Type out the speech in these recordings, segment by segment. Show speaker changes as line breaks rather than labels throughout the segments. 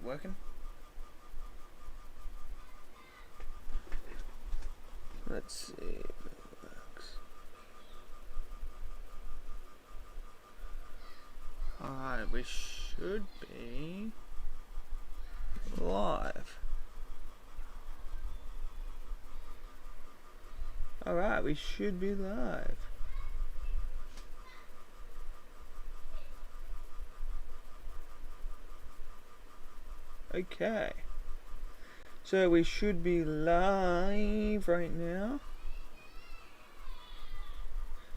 it working? Let's see if it works. Alright, we should be live. Alright, we should be live. Okay. So we should be live right now.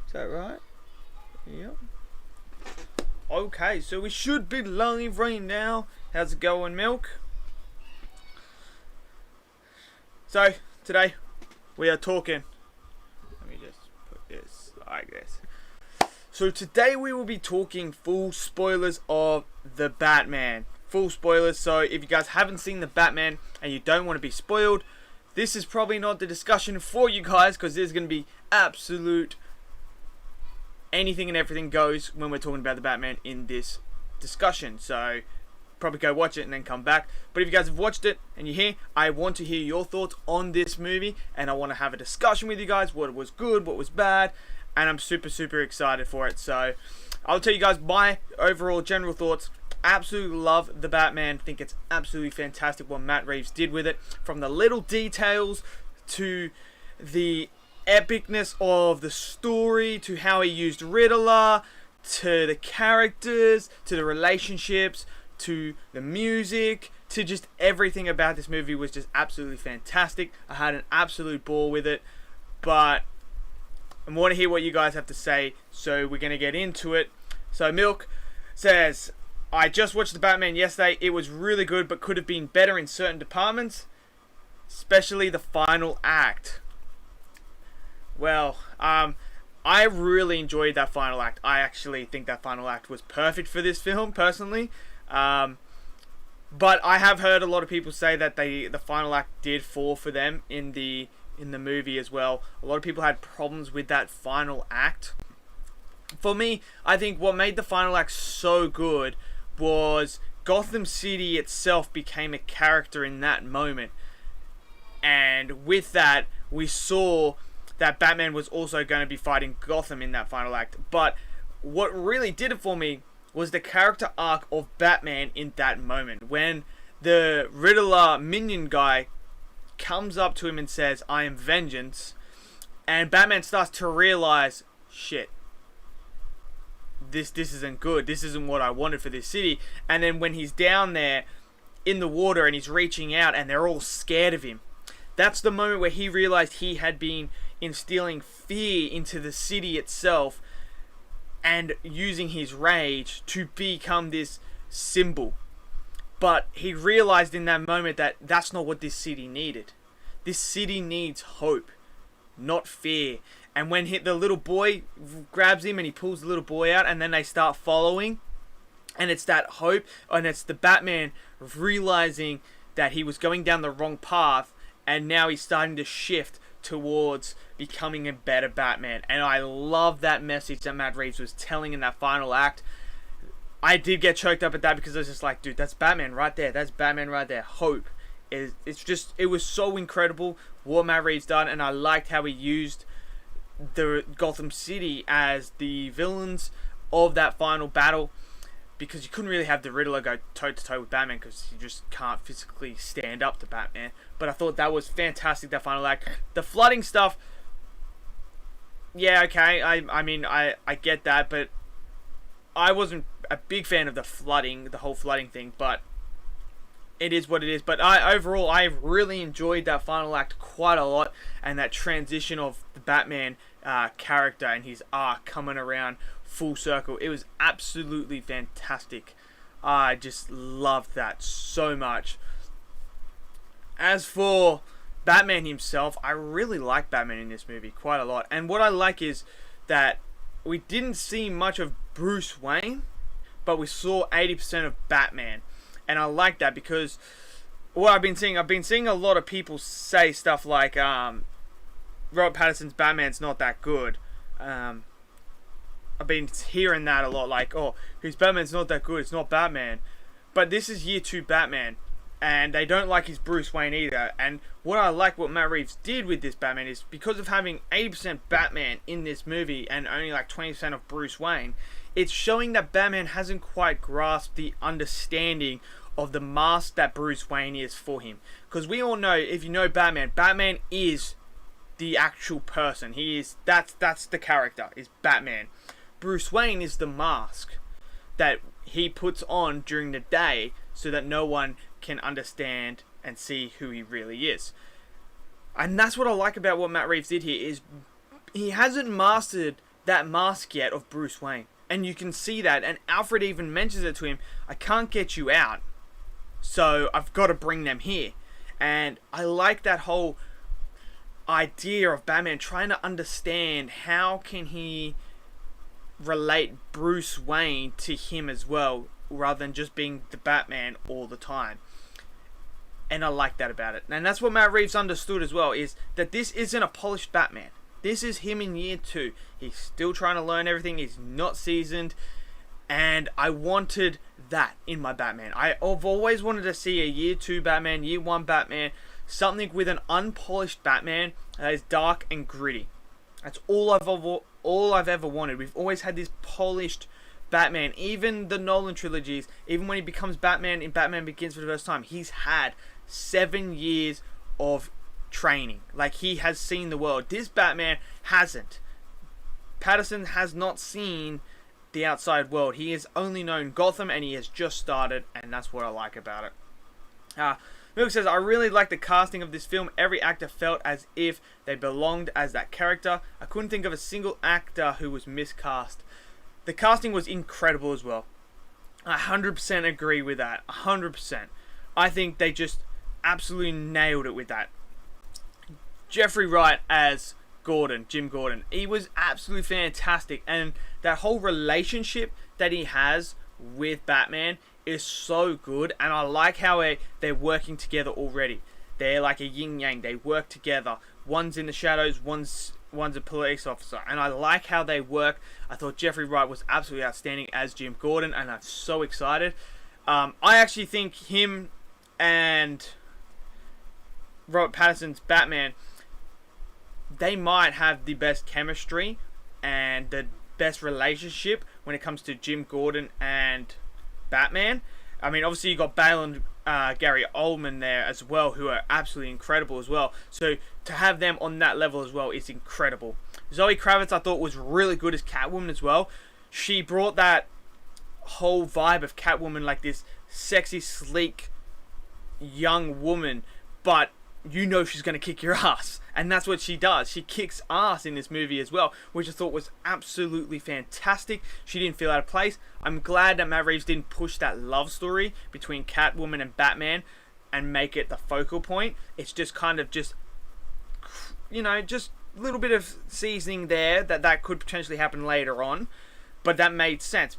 Is that right? Yep. Okay, so we should be live right now. How's it going, Milk? So, today we are talking. Let me just put this like this. So today we will be talking full spoilers of The Batman. Full spoilers, so if you guys haven't seen The Batman and you don't want to be spoiled, this is probably not the discussion for you guys, because there's going to be absolute anything and everything goes when we're talking about The Batman in this discussion. So probably go watch it and then come back. But if you guys have watched it and you're here, I want to hear your thoughts on this movie, and I want to have a discussion with you guys, what was good, what was bad, and I'm super excited for it. So I'll tell you guys my overall general thoughts. Absolutely love The Batman. Think it's absolutely fantastic what Matt Reeves did with it, from the little details to the epicness of the story, to how he used Riddler, to the characters, to the relationships, to the music, to just everything about this movie was just absolutely fantastic. I had an absolute ball with it, but I want to hear what you guys have to say, so we're going to get into it. So Milk says, I just watched The Batman yesterday. It was really good, but could have been better in certain departments, especially the final act. Well, I really enjoyed that final act. I actually think that final act was perfect for this film, personally. But I have heard a lot of people say that the final act did fall for them in the movie as well. A lot of people had problems with that final act. For me, I think what made the final act so good was Gotham City itself became a character in that moment. And with that, we saw that Batman was also going to be fighting Gotham in that final act. But what really did it for me was the character arc of Batman in that moment. When the Riddler minion guy comes up to him and says, I am vengeance. And Batman starts to realize, shit, this isn't good. This isn't what I wanted for this city. And then when he's down there in the water and he's reaching out and they're all scared of him, that's the moment where he realized he had been instilling fear into the city itself and using his rage to become this symbol. But he realized in that moment that that's not what this city needed. This city needs hope, not fear. And when the little boy grabs him and he pulls the little boy out, and then they start following, and it's that hope, and it's the Batman realizing that he was going down the wrong path, and now he's starting to shift towards becoming a better Batman. And I love that message that Matt Reeves was telling in that final act. I did get choked up at that, because I was just like, dude, that's Batman right there. That's Batman right there. Hope. It was so incredible what Matt Reeves done, and I liked how he used the Gotham City as the villains of that final battle, because you couldn't really have the Riddler go toe to toe with Batman, because you just can't physically stand up to Batman. But I thought that was fantastic, that final act. The flooding stuff, yeah, okay, I mean I get that, but I wasn't a big fan of the whole flooding thing, but it is what it is. But overall, I really enjoyed that final act quite a lot, and that transition of the Batman character and his arc coming around full circle. It was absolutely fantastic. I just loved that so much. As for Batman himself, I really like Batman in this movie quite a lot. And what I like is that we didn't see much of Bruce Wayne, but we saw 80% of Batman. And I like that, because what I've been seeing a lot of people say stuff like Robert Pattinson's Batman's not that good. I've been hearing that a lot, like, oh, his Batman's not that good, it's not Batman. But this is year 2 Batman, and they don't like his Bruce Wayne either. And what I like what Matt Reeves did with this Batman is, because of having 80% Batman in this movie and only like 20% of Bruce Wayne, it's showing that Batman hasn't quite grasped the understanding of the mask that Bruce Wayne is for him. Because we all know, if you know Batman, Batman is the actual person. That's the character, is Batman. Bruce Wayne is the mask that he puts on during the day so that no one can understand and see who he really is. And that's what I like about what Matt Reeves did here, is he hasn't mastered that mask yet of Bruce Wayne. And you can see that, and Alfred even mentions it to him, I can't get you out, so I've got to bring them here. And I like that whole idea of Batman trying to understand how can he relate Bruce Wayne to him as well, rather than just being the Batman all the time. And I like that about it. And that's what Matt Reeves understood as well, is that this isn't a polished Batman. This is him in year 2. He's still trying to learn everything. He's not seasoned. And I wanted that in my Batman. I've always wanted to see a year 2 Batman, year 1 Batman, something with an unpolished Batman that is dark and gritty. That's all I've ever wanted. We've always had this polished Batman. Even the Nolan trilogies, even when he becomes Batman in Batman Begins for the first time, he's had 7 years of training. Like, he has seen the world. This Batman hasn't. Pattinson has not seen the outside world. He has only known Gotham, and he has just started, and that's what I like about it. Milk says, I really like the casting of this film. Every actor felt as if they belonged as that character. I couldn't think of a single actor who was miscast. The casting was incredible as well. I 100% agree with that. 100%. I think they just absolutely nailed it with that. Jeffrey Wright as Jim Gordon. He was absolutely fantastic. And that whole relationship that he has with Batman is so good. And I like how they're working together already. They're like a yin-yang. They work together. One's in the shadows, one's a police officer. And I like how they work. I thought Jeffrey Wright was absolutely outstanding as Jim Gordon. And I'm so excited. I actually think him and Robert Pattinson's Batman, they might have the best chemistry and the best relationship when it comes to Jim Gordon and Batman. I mean, obviously you got Bale and Gary Oldman there as well, who are absolutely incredible as well. So to have them on that level as well is incredible. Zoe Kravitz, I thought, was really good as Catwoman as well. She brought that whole vibe of Catwoman, like this sexy, sleek, young woman, but you know she's going to kick your ass. And that's what she does. She kicks ass in this movie as well, which I thought was absolutely fantastic. She didn't feel out of place. I'm glad that Matt Reeves didn't push that love story between Catwoman and Batman and make it the focal point. It's just kind of just a little bit of seasoning there that could potentially happen later on. But that made sense.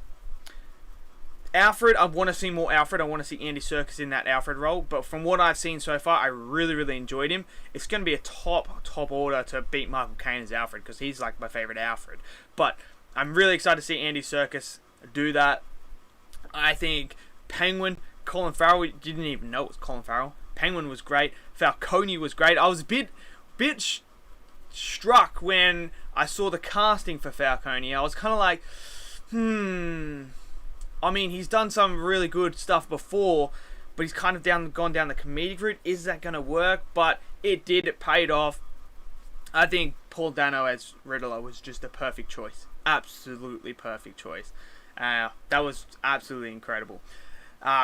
Alfred, I want to see more Alfred. I want to see Andy Serkis in that Alfred role. But from what I've seen so far, I really, really enjoyed him. It's going to be a top order to beat Michael Caine as Alfred, because he's like my favorite Alfred. But I'm really excited to see Andy Serkis do that. I think Penguin, Colin Farrell, we didn't even know it was Colin Farrell. Penguin was great. Falcone was great. I was a bit struck when I saw the casting for Falcone. I was kind of like, I mean, he's done some really good stuff before, but he's kind of gone down the comedic route. Is that going to work? But it did. It paid off. I think Paul Dano as Riddler was just a perfect choice. Absolutely perfect choice. That was absolutely incredible.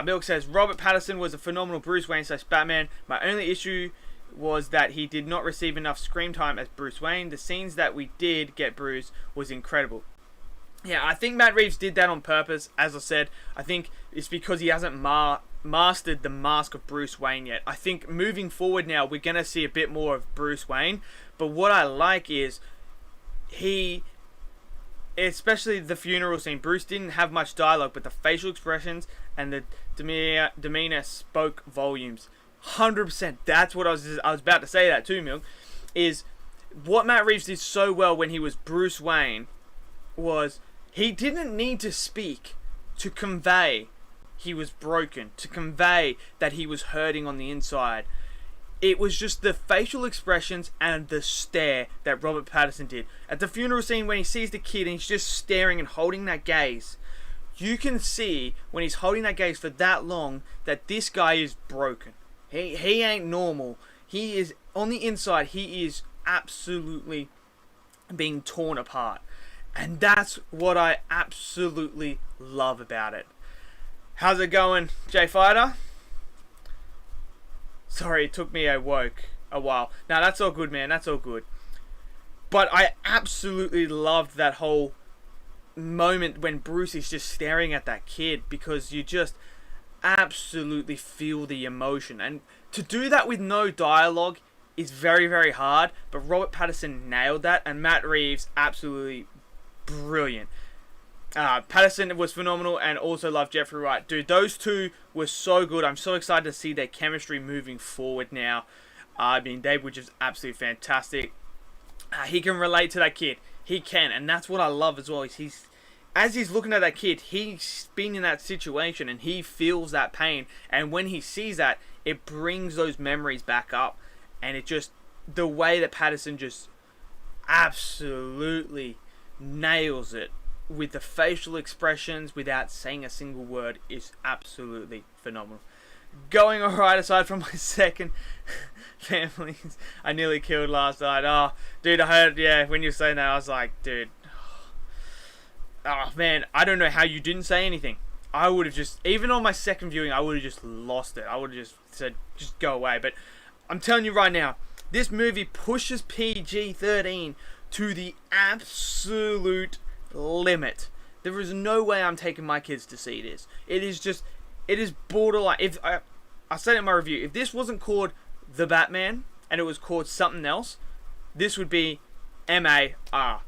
Milk says, Robert Pattinson was a phenomenal Bruce Wayne / Batman. My only issue was that he did not receive enough screen time as Bruce Wayne. The scenes that we did get Bruce was incredible. Yeah, I think Matt Reeves did that on purpose. As I said, I think it's because he hasn't mastered the mask of Bruce Wayne yet. I think moving forward now, we're going to see a bit more of Bruce Wayne. But what I like is especially the funeral scene, Bruce didn't have much dialogue, but the facial expressions and the demeanor spoke volumes. 100%. That's what I was about to say that too, Milk. Is what Matt Reeves did so well when he was Bruce Wayne was he didn't need to speak to convey he was broken, to convey that he was hurting on the inside. It was just the facial expressions and the stare that Robert Pattinson did. At the funeral scene when he sees the kid and he's just staring and holding that gaze, you can see when he's holding that gaze for that long that this guy is broken. He ain't normal. He is, on the inside, he is absolutely being torn apart. And that's what I absolutely love about it. How's it going, J Fighter? Sorry, it took me a while. Now that's all good, man. That's all good. But I absolutely loved that whole moment when Bruce is just staring at that kid, because you just absolutely feel the emotion. And to do that with no dialogue is very, very hard. But Robert Pattinson nailed that, and Matt Reeves absolutely brilliant. Pattinson was phenomenal, and also loved Jeffrey Wright. Dude, those two were so good. I'm so excited to see their chemistry moving forward now. I mean, they were just absolutely fantastic. He can relate to that kid. He can, and that's what I love as well. Is as he's looking at that kid, he's been in that situation, and he feels that pain. And when he sees that, it brings those memories back up. And it just, the way that Pattinson just absolutely nails it with the facial expressions without saying a single word is absolutely phenomenal. Going alright aside from my second families I nearly killed last night. Oh, dude, I heard, yeah, when you were saying that, I was like, dude, oh man, I don't know how you didn't say anything. I would have just, even on my second viewing, I would have just lost it. I would have just said, just go away. But I'm telling you right now, this movie pushes PG-13 to the absolute limit. There is no way I'm taking my kids to see this. It is borderline. If I said it in my review, if this wasn't called The Batman and it was called something else, this would be MAR.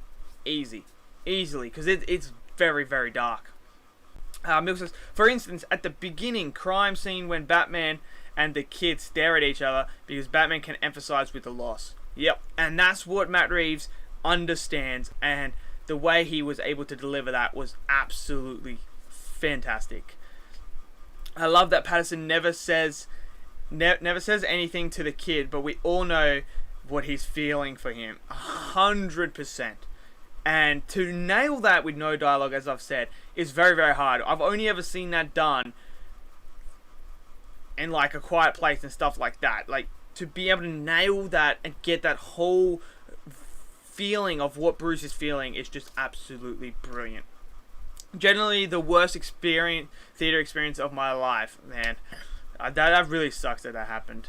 Easily, because it's very, very dark. Milk says, for instance, at the beginning crime scene when Batman and the kid stare at each other because Batman can emphasize with the loss. Yep, and that's what Matt Reeves understands, and the way he was able to deliver that was absolutely fantastic. I love that Pattinson never says anything to the kid, but we all know what he's feeling for him, 100%. And to nail that with no dialogue, as I've said, is very, very hard. I've only ever seen that done in like A Quiet Place and stuff like that. Like, to be able to nail that and get that whole feeling of what Bruce is feeling is just absolutely brilliant. Generally, the worst theater experience of my life, man. That really sucks that happened.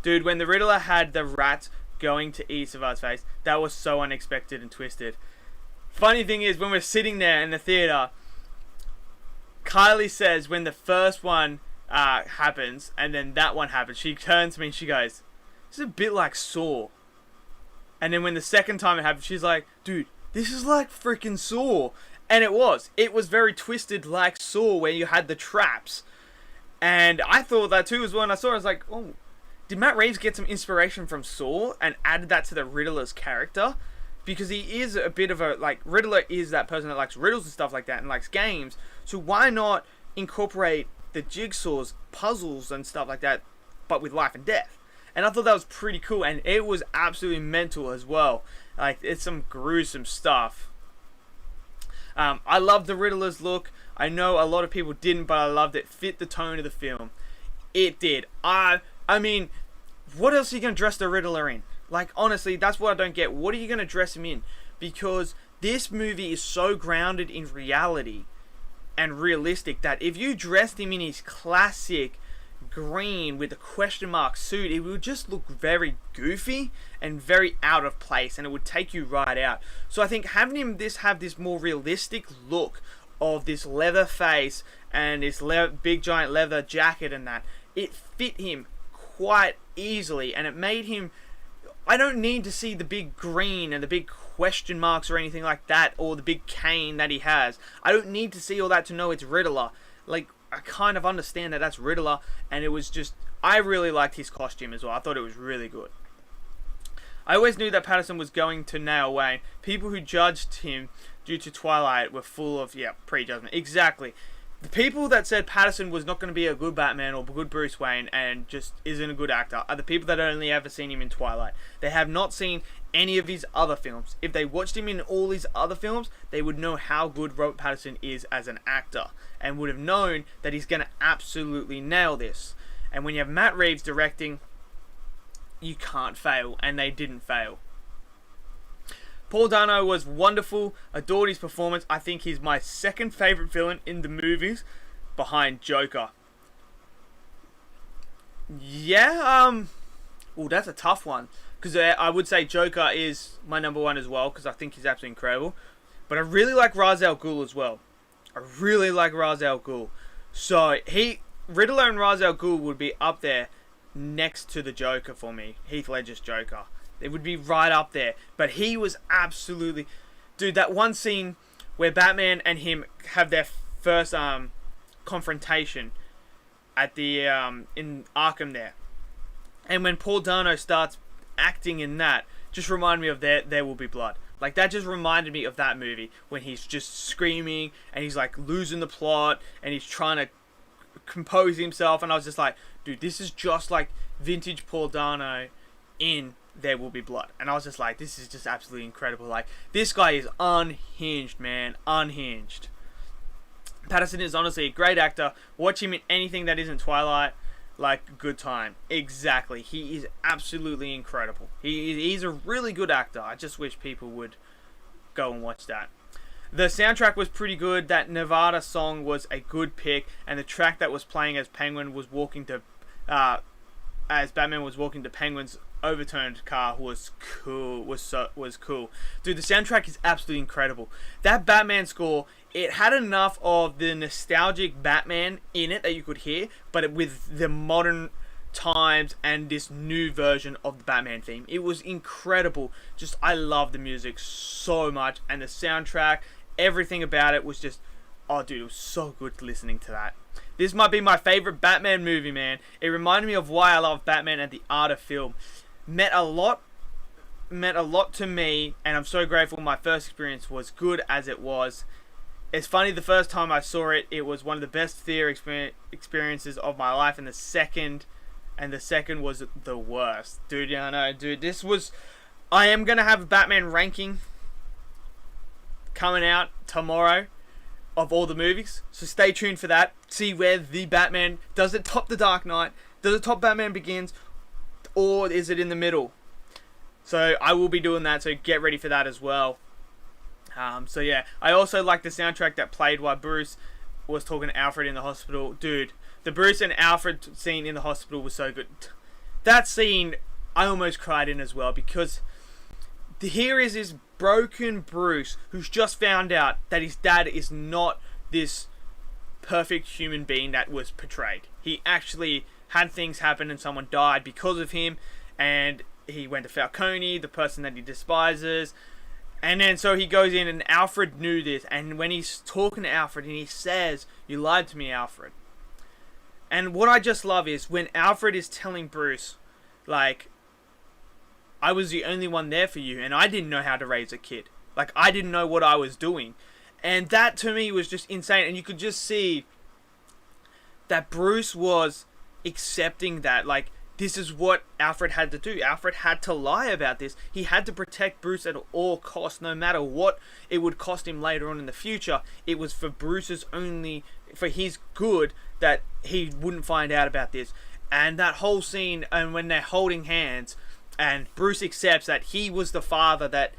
Dude, when the Riddler had the rat going to eat Savard's face, that was so unexpected and twisted. Funny thing is, when we're sitting there in the theater, Kylie says when the first one happens, and then that one happens, she turns to me and she goes, "This is a bit like Saw." And then when the second time it happened, she's like, "Dude, this is like freaking Saw." And it was very twisted like Saw, where you had the traps. And I thought that too as well. And I saw it, I was like, oh, did Matt Reeves get some inspiration from Saw and added that to the Riddler's character? Because he is a bit of a, like, Riddler is that person that likes riddles and stuff like that and likes games. So why not incorporate the jigsaws, puzzles and stuff like that, but with life and death? And I thought that was pretty cool, and it was absolutely mental as well. Like, it's some gruesome stuff. I love the Riddler's look. I know a lot of people didn't, but I loved it. Fit the tone of the film. It did. I mean, what else are you going to dress the Riddler in? Like, honestly, that's what I don't get. What are you going to dress him in? Because this movie is so grounded in reality and realistic that if you dressed him in his classic green with a question mark suit, it would just look very goofy and very out of place, and it would take you right out. So I think having him have this more realistic look of this leather face and this big giant leather jacket and that, it fit him quite easily, and it made him, I don't need to see the big green and the big question marks or anything like that, or the big cane that he has. I don't need to see all that to know it's Riddler. Like, I kind of understand that that's Riddler, and it was just, I really liked his costume as well. I thought it was really good. I always knew that Pattinson was going to nail Wayne. People who judged him due to Twilight were full of, prejudgment. Exactly. the people that said Pattinson was not going to be a good Batman or good Bruce Wayne and just isn't a good actor are the people that only ever seen him in Twilight. They have not seen any of his other films. If they watched him in all his other films, they would know how good Robert Pattinson is as an actor and would have known that he's going to absolutely nail this. And when you have Matt Reeves directing, you can't fail, and they didn't fail. Paul Dano was wonderful, adored his performance. I think he's my second favourite villain in the movies, behind Joker. Yeah, well, that's a tough one, because I would say Joker is my number one as well, because I think he's absolutely incredible. But I really like Ra's al Ghul as well. I really like Ra's al Ghul. So, Riddler and Ra's al Ghul would be up there next to the Joker for me. Heath Ledger's Joker. It would be right up there. But he was absolutely... Dude, that one scene where Batman and him have their first confrontation at the in Arkham there. And when Paul Dano starts acting in that, just remind me of There Will Be Blood. Like, that just reminded me of that movie when he's just screaming and he's like losing the plot and he's trying to compose himself, and I was just like, dude, this is just like vintage Paul Dano in There Will Be Blood. And I was just like, this is just absolutely incredible. Like, this guy is unhinged, man. Unhinged. Pattinson is honestly a great actor. Watch him in anything that isn't Twilight, like, good time. Exactly. He is absolutely incredible. He's a really good actor. I just wish people would go and watch that. The soundtrack was pretty good. That Nevada song was a good pick, and the track that was playing as Batman was walking to Penguin's overturned car was cool. Was cool. Dude, the soundtrack is absolutely incredible. That Batman score, it had enough of the nostalgic Batman in it that you could hear, but with the modern times and this new version of the Batman theme. It was incredible. Just, I love the music so much, and the soundtrack, everything about it was just, oh dude, it was so good listening to that. This might be my favorite Batman movie, man. It reminded me of why I love Batman and the art of film. Meant a lot to me, and I'm so grateful my first experience was good as it was. It's funny, the first time I saw it, it was one of the best theater experiences of my life, and the second was the worst. Dude, yeah, I know, dude, I am going to have a Batman ranking coming out tomorrow of all the movies, so stay tuned for that. See where the Batman, does it top The Dark Knight, does it top Batman Begins, or is it in the middle? So I will be doing that, so get ready for that as well. So yeah, I also like the soundtrack that played while Bruce was talking to Alfred in the hospital. Dude, the Bruce and Alfred scene in the hospital was so good. That scene, I almost cried in as well, because here is this broken Bruce who's just found out that his dad is not this perfect human being that was portrayed. He actually had things happen and someone died because of him, and he went to Falcone, the person that he despises. And then so he goes in, and Alfred knew this, and when he's talking to Alfred and he says, "You lied to me, Alfred." And what I just love is when Alfred is telling Bruce, like, I was the only one there for you, and I didn't know how to raise a kid. Like, I didn't know what I was doing. And that to me was just insane, and you could just see that Bruce was accepting that, like, this is what Alfred had to do. Alfred had to lie about this. He had to protect Bruce at all costs, no matter what it would cost him later on in the future. It was for for his good that he wouldn't find out about this. And that whole scene, and when they're holding hands, and Bruce accepts that he was the father that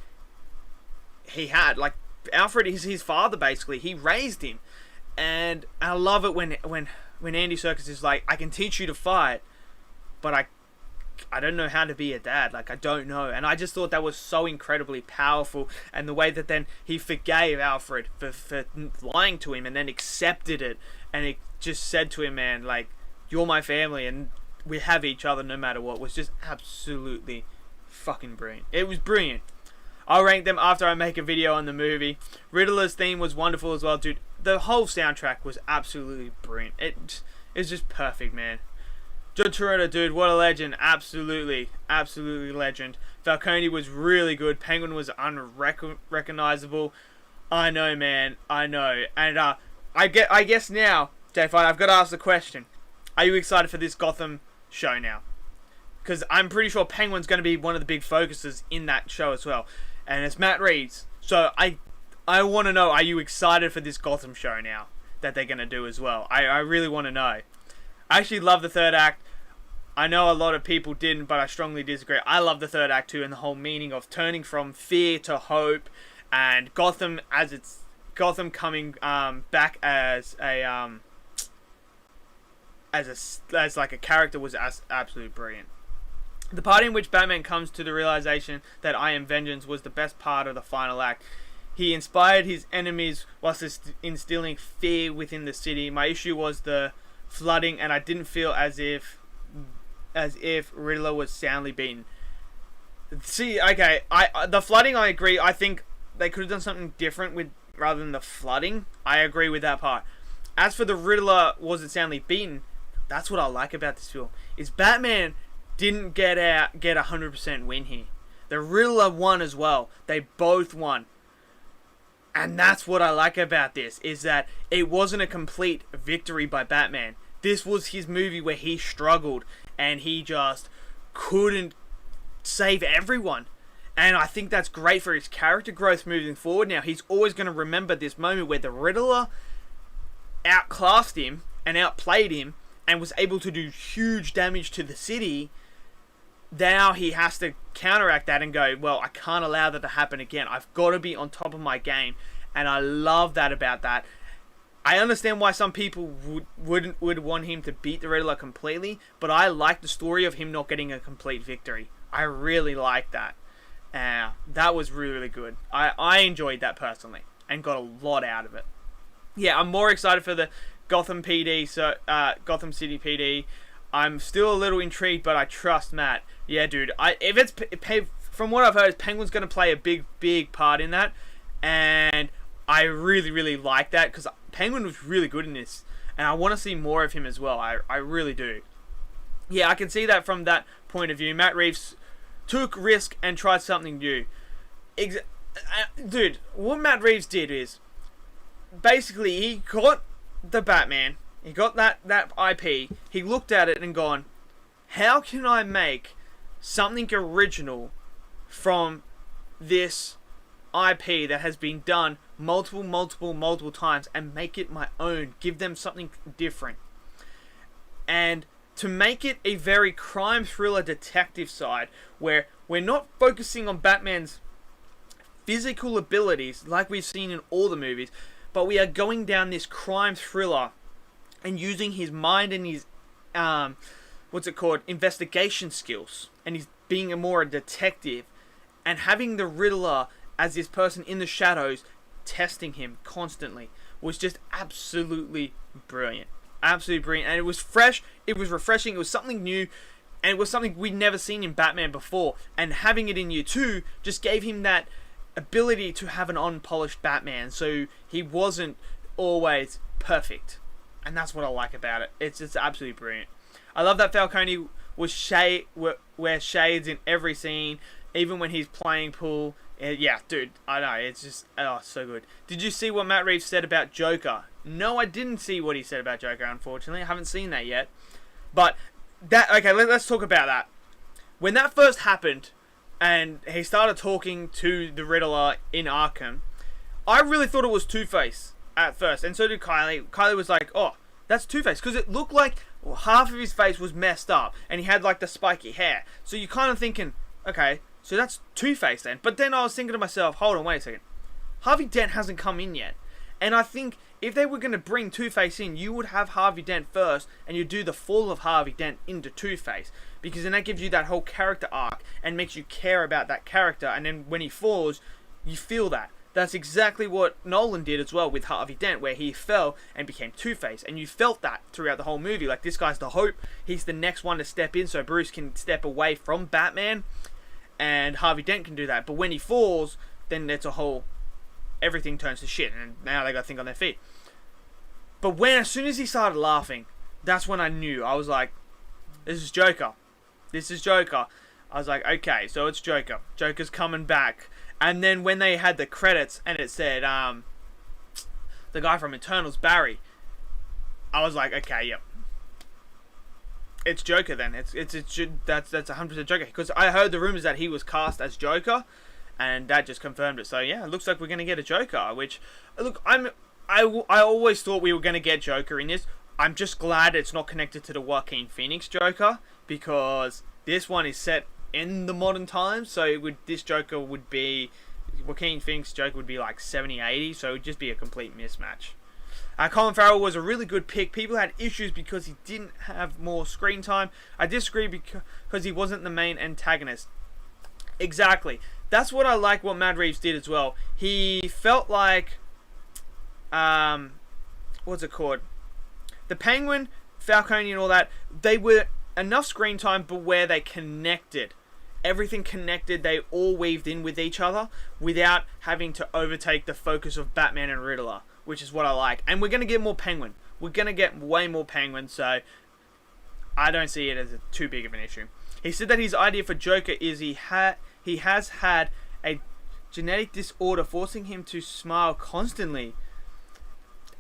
he had. Like, Alfred is his father, basically. He raised him. And I love it when Andy Serkis is like, I can teach you to fight, but I don't know how to be a dad. Like, I don't know. And I just thought that was so incredibly powerful. And the way that then he forgave Alfred for lying to him and then accepted it. And it just said to him, man, like, you're my family and we have each other no matter what, was just absolutely fucking brilliant. It was brilliant. I'll rank them after I make a video on the movie. Riddler's theme was wonderful as well, dude. The whole soundtrack was absolutely brilliant. It's just perfect, man. John Toretto, dude, what a legend. Absolutely legend. Falcone was really good. Penguin was unrecognizable. I know, man. I know. And I guess now, J5, I've got to ask the question. Are you excited for this Gotham show now? Because I'm pretty sure Penguin's going to be one of the big focuses in that show as well. And it's Matt Reeves. So I want to know, are you excited for this Gotham show now that they're going to do as well? I really want to know. I actually love the third act. I know a lot of people didn't, but I strongly disagree. I love the third act too, and the whole meaning of turning from fear to hope, and Gotham coming back as like a character was absolutely brilliant. The part in which Batman comes to the realization that I am vengeance was the best part of the final act. He inspired his enemies whilst instilling fear within the city. My issue was the flooding, and I didn't feel as if Riddler was soundly beaten. See, okay, the flooding, I agree. I think they could have done something different with rather than the flooding. I agree with that part. As for the Riddler wasn't soundly beaten, that's what I like about this film. Is Batman didn't get a 100% win here. The Riddler won as well. They both won. And that's what I like about this, is that it wasn't a complete victory by Batman. This was his movie where he struggled and he just couldn't save everyone. And I think that's great for his character growth moving forward. Now, he's always going to remember this moment where the Riddler outclassed him and outplayed him and was able to do huge damage to the city. Now he has to counteract that and go, well, I can't allow that to happen again. I've got to be on top of my game. And I love that about that. I understand why some people would want him to beat the Riddler completely, but I like the story of him not getting a complete victory. I really like that. That was really, really good. I enjoyed that personally and got a lot out of it. Yeah, I'm more excited for the Gotham PD, Gotham City PD. I'm still a little intrigued, but I trust Matt. Yeah, dude. From what I've heard, Penguin's going to play a big part in that, and I really, really like that because Penguin was really good in this, and I want to see more of him as well. I really do. Yeah, I can see that from that point of view. Matt Reeves took risk and tried something new. Dude, what Matt Reeves did is basically he got the Batman. He got that IP. He looked at it and gone, how can I make something original from this IP that has been done multiple times and make it my own? Give them something different. And to make it a very crime thriller detective side where we're not focusing on Batman's physical abilities like we've seen in all the movies, but we are going down this crime thriller and using his mind and his investigation skills, and he's being a detective, and having the Riddler as this person in the shadows testing him constantly was just absolutely brilliant. Absolutely brilliant. And it was fresh, it was refreshing, it was something new, and it was something we'd never seen in Batman before. And having it in year 2 just gave him that ability to have an unpolished Batman, so he wasn't always perfect. And that's what I like about it. It's absolutely brilliant. I love that Falcone wears shades in every scene, even when he's playing pool. Yeah, dude, I know, it's just, so good. Did you see what Matt Reeves said about Joker? No, I didn't see what he said about Joker, unfortunately. I haven't seen that yet. But, let's talk about that. When that first happened, and he started talking to the Riddler in Arkham, I really thought it was Two-Face at first, and so did Kylie. Kylie was like, oh, that's Two-Face, because it looked like half of his face was messed up, and he had like the spiky hair. So you're kind of thinking, okay, so that's Two-Face then. But then I was thinking to myself, hold on, wait a second. Harvey Dent hasn't come in yet. And I think if they were going to bring Two-Face in, you would have Harvey Dent first, and you'd do the fall of Harvey Dent into Two-Face. Because then that gives you that whole character arc, and makes you care about that character, and then when he falls, you feel that. That's exactly what Nolan did as well with Harvey Dent, where he fell and became Two-Face. And you felt that throughout the whole movie. Like, this guy's the hope. He's the next one to step in so Bruce can step away from Batman. And Harvey Dent can do that. But when he falls, then it's a whole... everything turns to shit. And now they got to think on their feet. But as soon as he started laughing, that's when I knew. I was like, this is Joker. This is Joker. I was like, okay, so it's Joker. Joker's coming back. And then when they had the credits and it said, the guy from Eternals, Barry, I was like, okay, yep. It's Joker then. That's 100% Joker. Because I heard the rumors that he was cast as Joker, and that just confirmed it. So yeah, it looks like we're gonna get a Joker. Which, look, I always thought we were gonna get Joker in this. I'm just glad it's not connected to the Joaquin Phoenix Joker, because this one is set in the modern times. So Joaquin Phoenix Joker would be like 70, 80. So it would just be a complete mismatch. Colin Farrell was a really good pick. People had issues because he didn't have more screen time. I disagree because he wasn't the main antagonist. Exactly. That's what I like what Matt Reeves did as well. He felt like, what's it called? The Penguin, Falcone and all that, they were enough screen time, but where they connected. Everything connected, they all weaved in with each other without having to overtake the focus of Batman and Riddler, which is what I like. And we're going to get more Penguin. We're going to get way more Penguin, so I don't see it as too big of an issue. He said that his idea for Joker is he has had a genetic disorder forcing him to smile constantly,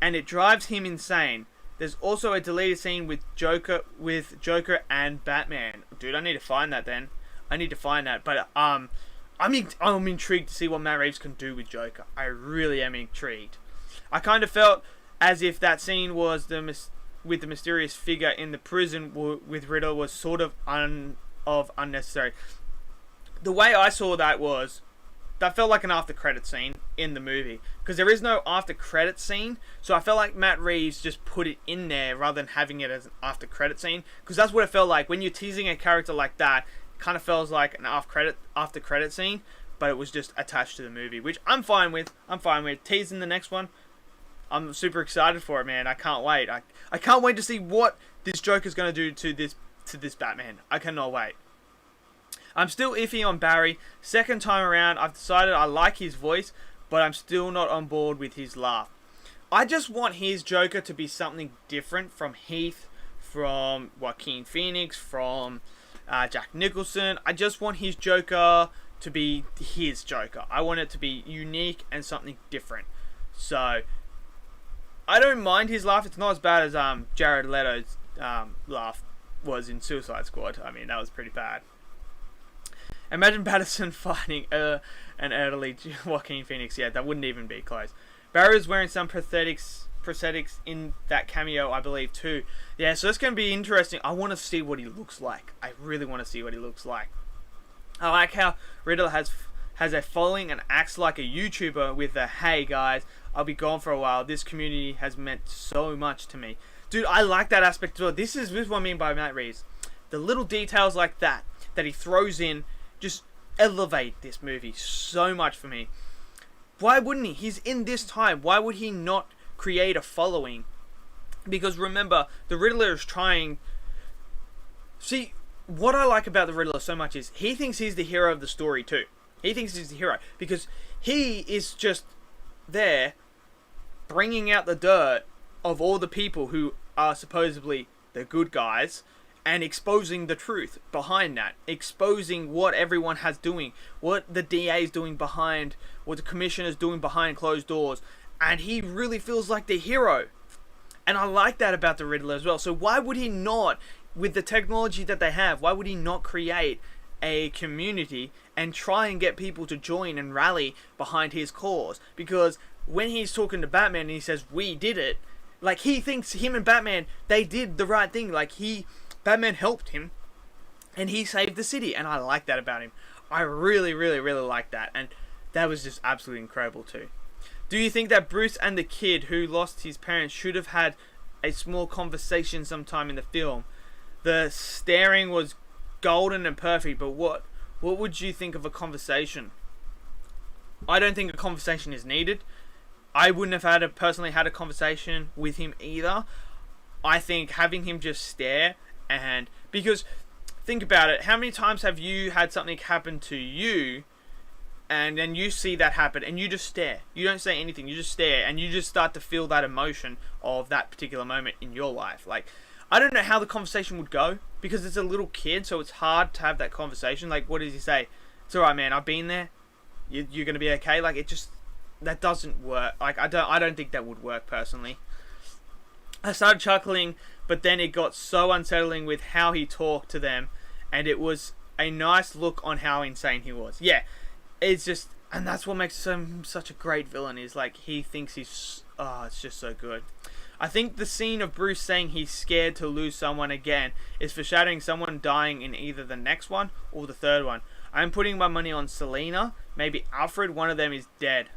and it drives him insane. There's also a deleted scene with Joker and Batman. Dude, I need to find that then. I need to find that. But I'm intrigued to see what Matt Reeves can do with Joker. I really am intrigued. I kind of felt as if that scene was with the mysterious figure in the prison with Riddler was sort of unnecessary. The way I saw that was, that felt like an after credit scene in the movie, because there is no after credit scene. So I felt like Matt Reeves just put it in there rather than having it as an after credit scene, because that's what it felt like when you're teasing a character like that. It kind of feels like an after credit scene, but it was just attached to the movie, which I'm fine with. Teasing the next one. I'm super excited for it, man. I can't wait. I can't wait to see what this Joker's going to do to this Batman. I cannot wait. I'm still iffy on Barry. Second time around, I've decided I like his voice, but I'm still not on board with his laugh. I just want his Joker to be something different from Heath, from Joaquin Phoenix, from Jack Nicholson. I just want his Joker to be his Joker. I want it to be unique and something different. So I don't mind his laugh. It's not as bad as Jared Leto's laugh was in Suicide Squad. I mean, that was pretty bad. Imagine Patterson fighting an elderly Joaquin Phoenix. Yeah, that wouldn't even be close. Barry's wearing some prosthetics in that cameo, I believe, too. Yeah, so it's going to be interesting. I want to see what he looks like. I really want to see what he looks like. I like how Riddler has a following and acts like a YouTuber with a, hey guys, I'll be gone for a while. This community has meant so much to me. Dude, I like that aspect as well. This is what I mean by Matt Reeves. The little details like that he throws in just elevate this movie so much for me. Why wouldn't he? He's in this time. Why would he not create a following? Because remember, the Riddler is trying... See, what I like about the Riddler so much is he thinks he's the hero of the story too. He thinks he's the hero because he is just there bringing out the dirt of all the people who are supposedly the good guys and exposing the truth behind that. Exposing what everyone has doing. What the DA is doing behind, what the commissioner is doing behind closed doors. And he really feels like the hero. And I like that about the Riddler as well. So why would he not, with the technology that they have, why would he not create a community and try and get people to join and rally behind his cause? Because when he's talking to Batman and he says, we did it, like he thinks him and Batman, they did the right thing. Like Batman helped him and he saved the city. And I like that about him. I really, really, really like that. And that was just absolutely incredible too. Do you think that Bruce and the kid who lost his parents should have had a small conversation sometime in the film? The staring was golden and perfect, but what would you think of a conversation? I don't think a conversation is needed. I wouldn't have personally had a conversation with him either. I think having him just stare, and because think about it, how many times have you had something happen to you and then you see that happen and you just stare? You don't say anything, you just stare, and you just start to feel that emotion of that particular moment in your life. Like, I don't know how the conversation would go because it's a little kid, so it's hard to have that conversation. Like, what does he say? It's alright, man, I've been there. You're going to be okay. Like, it just, that doesn't work. Like, I don't think that would work personally. I started chuckling, but then it got so unsettling with how he talked to them, and it was a nice look on how insane he was. Yeah, it's just, and that's what makes him such a great villain, is like, he thinks he's, it's just so good. I think the scene of Bruce saying he's scared to lose someone again is foreshadowing someone dying in either the next one or the third one. I'm putting my money on Selena, maybe Alfred, one of them is dead.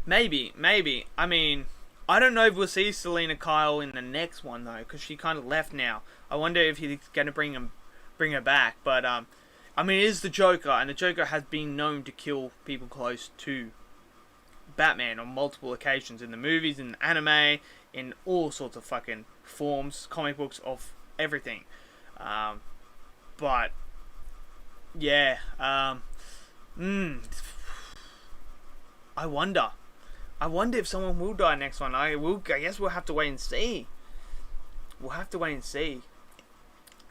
Maybe. I mean, I don't know if we'll see Selena Kyle in the next one though, because she kind of left now. I wonder if he's going to bring her back. But I mean, it is the Joker, and the Joker has been known to kill people close to Batman on multiple occasions in the movies, in the anime, in all sorts of fucking forms, comic books, of everything. But yeah, I wonder if someone will die next one. I guess we'll have to wait and see.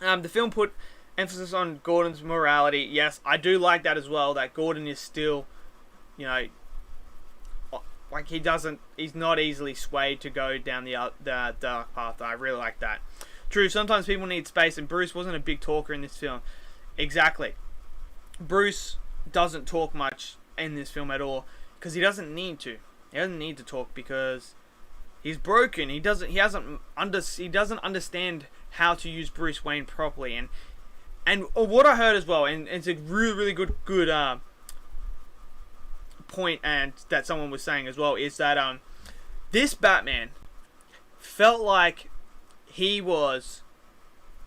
The film put emphasis on Gordon's morality. Yes, I do like that as well. That Gordon is still, you know, like he's not easily swayed to go down the dark path. I really like that. True, sometimes people need space, and Bruce wasn't a big talker in this film. Exactly. Bruce doesn't talk much in this film at all, because he doesn't need to. He doesn't need to talk because he's broken. He doesn't understand how to use Bruce Wayne properly. And what I heard as well, and it's a really good point, and that someone was saying as well, is that this Batman felt like he was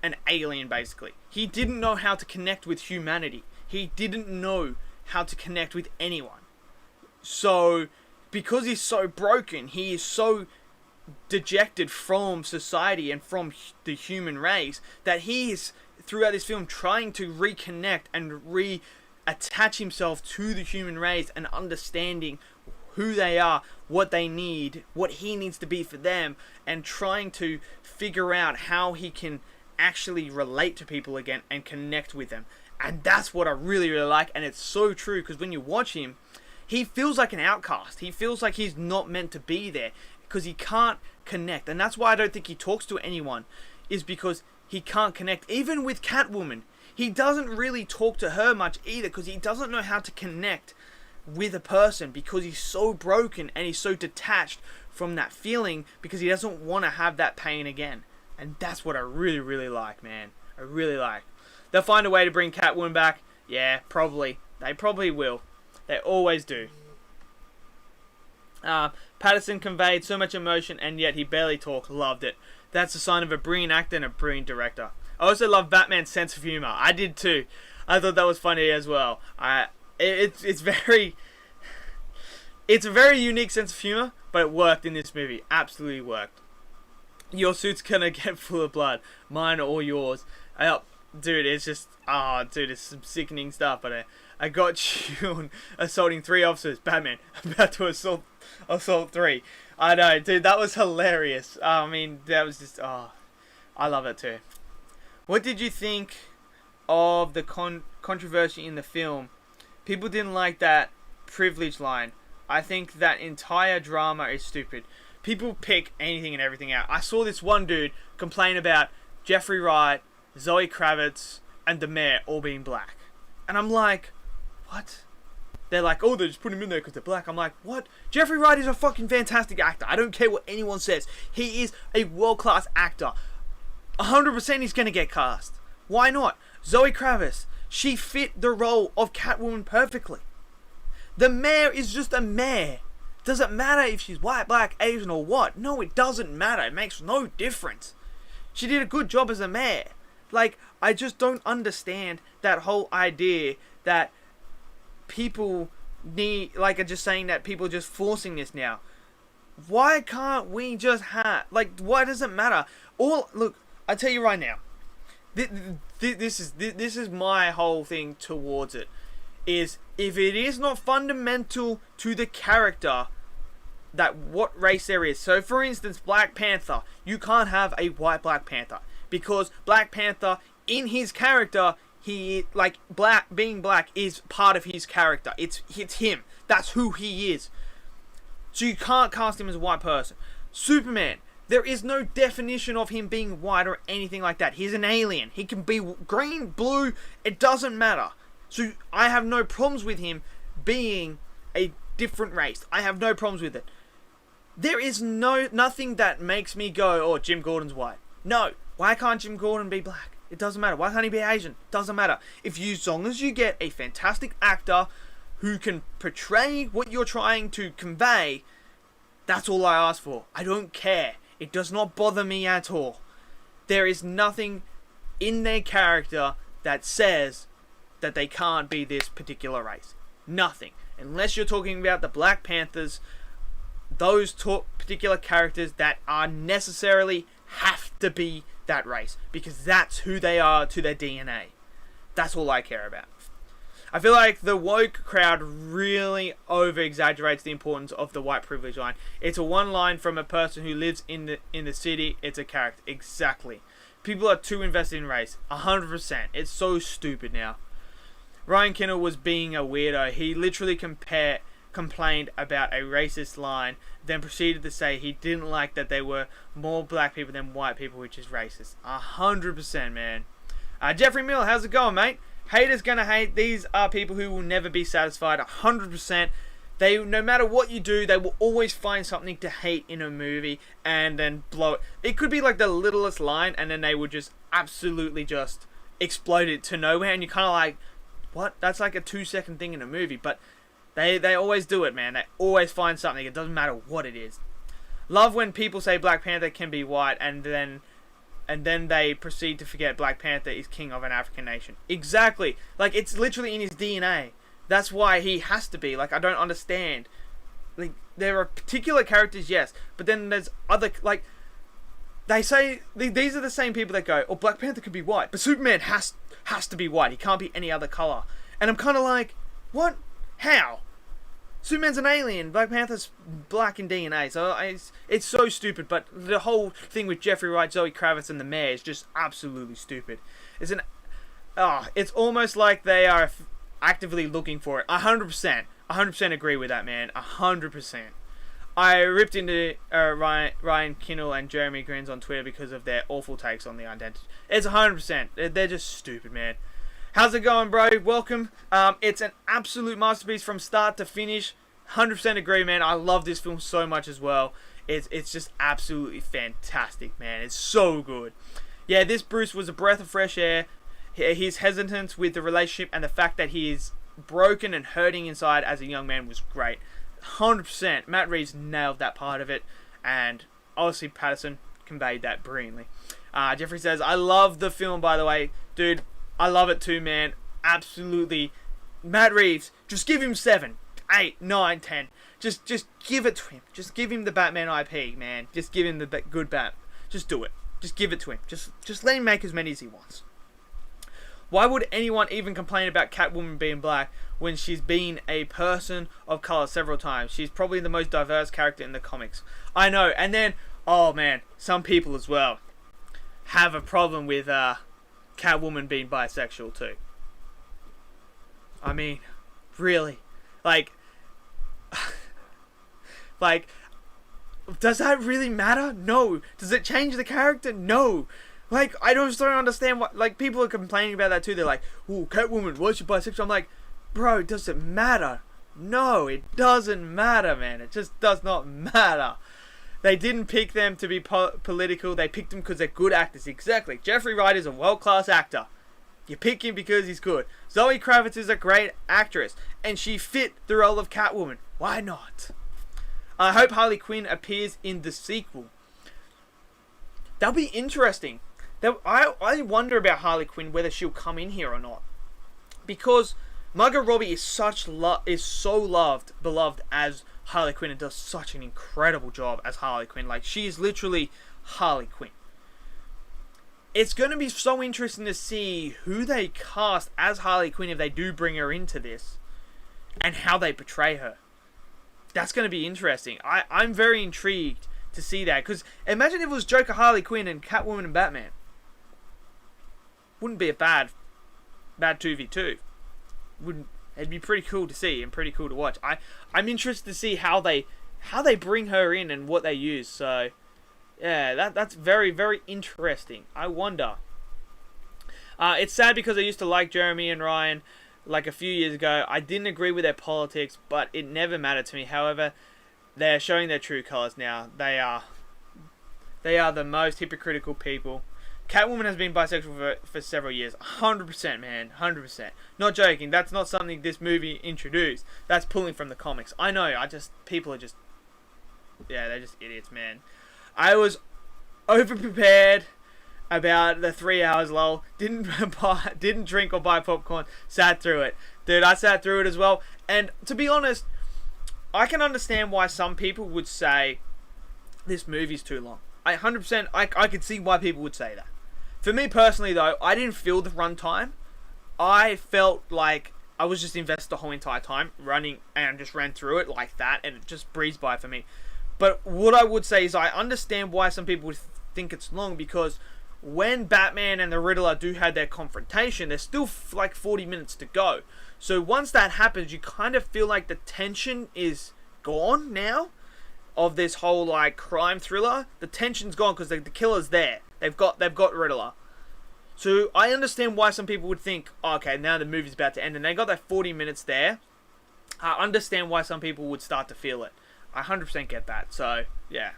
an alien, basically. He didn't know how to connect with humanity. He didn't know how to connect with anyone. So, because he's so broken, he is so dejected from society and from the human race, that he is, throughout this film, trying to reconnect and reattach himself to the human race, and understanding who they are, what they need, what he needs to be for them, and trying to figure out how he can actually relate to people again and connect with them. And that's what I really like, and it's so true, because when you watch him, he feels like an outcast. He feels like he's not meant to be there, because he can't connect. And that's why I don't think he talks to anyone, is because he can't connect. Even with Catwoman, he doesn't really talk to her much either, because he doesn't know how to connect with a person, because he's so broken and he's so detached from that feeling, because he doesn't want to have that pain again. And that's what I really like, man. I really like. They'll find a way to bring Catwoman back. Yeah, probably. They probably will. They always do. Patterson conveyed so much emotion, and yet he barely talked. Loved it. That's a sign of a brilliant actor and a brilliant director. I also love Batman's sense of humor. I did too. I thought that was funny as well. It's a very unique sense of humor, but it worked in this movie. Absolutely worked. Your suit's gonna get full of blood. Mine or yours. Dude, it's just, it's some sickening stuff. But I got you assaulting 3 officers. Batman, about to assault 3. I know, dude, that was hilarious. I mean, that was just, I love it too. What did you think of the controversy in the film? People didn't like that privilege line. I think that entire drama is stupid. People pick anything and everything out. I saw this one dude complain about Jeffrey Wright, Zoe Kravitz, and the mayor all being black. And I'm like, what? They're like, oh, they just put him in there because they're black. I'm like, what? Jeffrey Wright is a fucking fantastic actor. I don't care what anyone says. He is a world-class actor. 100% he's going to get cast. Why not? Zoe Kravitz, she fit the role of Catwoman perfectly. The mayor is just a mayor. Doesn't matter if she's white, black, Asian, or what. No, it doesn't matter. It makes no difference. She did a good job as a mayor. Like, I just don't understand that whole idea that people need, like, are just saying that people are just forcing this now. Why can't we just have, like, why does it matter? Look, I tell you right now, this is my whole thing towards it, is if it is not fundamental to the character, that what race there is. So for instance, Black Panther, you can't have a white Black Panther, because Black Panther in his character, he being black is part of his character. It's him. That's who he is. So you can't cast him as a white person. Superman, there is no definition of him being white or anything like that. He's an alien. He can be green, blue, it doesn't matter. So I have no problems with him being a different race. I have no problems with it. There is nothing that makes me go, oh, Jim Gordon's white. No. Why can't Jim Gordon be black? It doesn't matter. Why can't he be Asian? Doesn't matter. As long as you get a fantastic actor who can portray what you're trying to convey, that's all I ask for. I don't care. It does not bother me at all. There is nothing in their character that says that they can't be this particular race. Nothing. Unless you're talking about the Black Panthers, those particular characters that are necessarily have to be that race. Because that's who they are to their DNA. That's all I care about. I feel like the woke crowd really over-exaggerates the importance of the white privilege line. It's a one line from a person who lives in the city. It's a character. Exactly. People are too invested in race. 100%. It's so stupid now. Ryan Kindle was being a weirdo. He literally complained about a racist line, then proceeded to say he didn't like that there were more black people than white people, which is racist. 100%, man. Jeffrey Mill, how's it going, mate? Haters gonna hate. These are people who will never be satisfied. 100%. No matter what you do, they will always find something to hate in a movie and then blow it. It could be like the littlest line, and then they would just absolutely just explode it to nowhere, and you're kind of like, what? That's like a 2-second thing in a movie, but they always do it, man. They always find something. It doesn't matter what it is. Love when people say Black Panther can be white, and then they proceed to forget Black Panther is king of an African nation. Exactly. Like, it's literally in his DNA. That's why he has to be. Like, I don't understand. Like, there are particular characters, yes, but then there's other, like, they say, these are the same people that go, oh, Black Panther could be white, but Superman has to be white. He can't be any other color. And I'm kind of like, what? How? Superman's an alien. Black Panther's black in DNA. So it's so stupid. But the whole thing with Jeffrey Wright, Zoe Kravitz, and the mayor is just absolutely stupid. It's almost like they are actively looking for it. 100%. 100% agree with that, man. 100%. I ripped into Ryan Kindle and Jeremy Grins on Twitter because of their awful takes on the identity. It's 100%. They're just stupid, man. How's it going, bro? Welcome. It's an absolute masterpiece from start to finish. 100% agree, man. I love this film so much as well. It's just absolutely fantastic, man. It's so good. Yeah, this Bruce was a breath of fresh air. His hesitance with the relationship and the fact that he is broken and hurting inside as a young man was great. 100%. Matt Reeves nailed that part of it. And obviously Patterson conveyed that brilliantly. Jeffrey says, I love the film, by the way. Dude, I love it too, man. Absolutely. Matt Reeves, just give him 7, 8, 9, 10. Just give it to him. Just give him the Batman IP, man. Just give him the good Bat. Just do it. Just give it to him. Just let him make as many as he wants. Why would anyone even complain about Catwoman being black when she's been a person of color several times? She's probably the most diverse character in the comics. I know. And then, oh man, some people as well have a problem with Catwoman being bisexual too. I mean, really? Like, does that really matter? No. Does it change the character? No. Like, I just don't understand what, like, people are complaining about that too. They're like, oh, Catwoman, why is she bisexual? I'm like, bro, does it matter? No, it doesn't matter, man. It just does not matter. They didn't pick them to be political. They picked them because they're good actors. Exactly. Jeffrey Wright is a world-class actor. You pick him because he's good. Zoe Kravitz is a great actress, and she fit the role of Catwoman. Why not? I hope Harley Quinn appears in the sequel. That'll be interesting. I wonder about Harley Quinn, whether she'll come in here or not, because Margot Robbie is so beloved as Harley Quinn, and does such an incredible job as Harley Quinn. Like, she is literally Harley Quinn. It's going to be so interesting to see who they cast as Harley Quinn if they do bring her into this, and how they portray her. That's going to be interesting. I'm very intrigued to see that, because imagine if it was Joker, Harley Quinn, and Catwoman and Batman. wouldn't be a bad 2v2. Wouldn't It'd be pretty cool to see and pretty cool to watch. I'm interested to see how they bring her in and what they use. So yeah, that's very, very interesting. I wonder. It's sad because I used to like Jeremy and Ryan like a few years ago. I didn't agree with their politics, but it never mattered to me. However, they're showing their true colors now. They are the most hypocritical people. Catwoman has been bisexual for several years. 100%, man. 100%. Not joking. That's not something this movie introduced. That's pulling from the comics. I know. People are just... Yeah, they're just idiots, man. I was over-prepared about the 3 hours lull. Didn't drink or buy popcorn. Sat through it. Dude, I sat through it as well. And to be honest, I can understand why some people would say this movie's too long. 100%, I could see why people would say that. For me personally, though, I didn't feel the runtime. I felt like I was just invested the whole entire time, running, and just ran through it like that, and it just breezed by for me. But what I would say is I understand why some people would think it's long, because when Batman and the Riddler do have their confrontation, there's still like 40 minutes to go. So once that happens, you kind of feel like the tension is gone now of this whole like crime thriller. The tension's gone because the killer's there. They've got Riddler. So I understand why some people would think, oh, okay, now the movie's about to end, and they got that 40 minutes there. I understand why some people would start to feel it. I 100% get that. So yeah.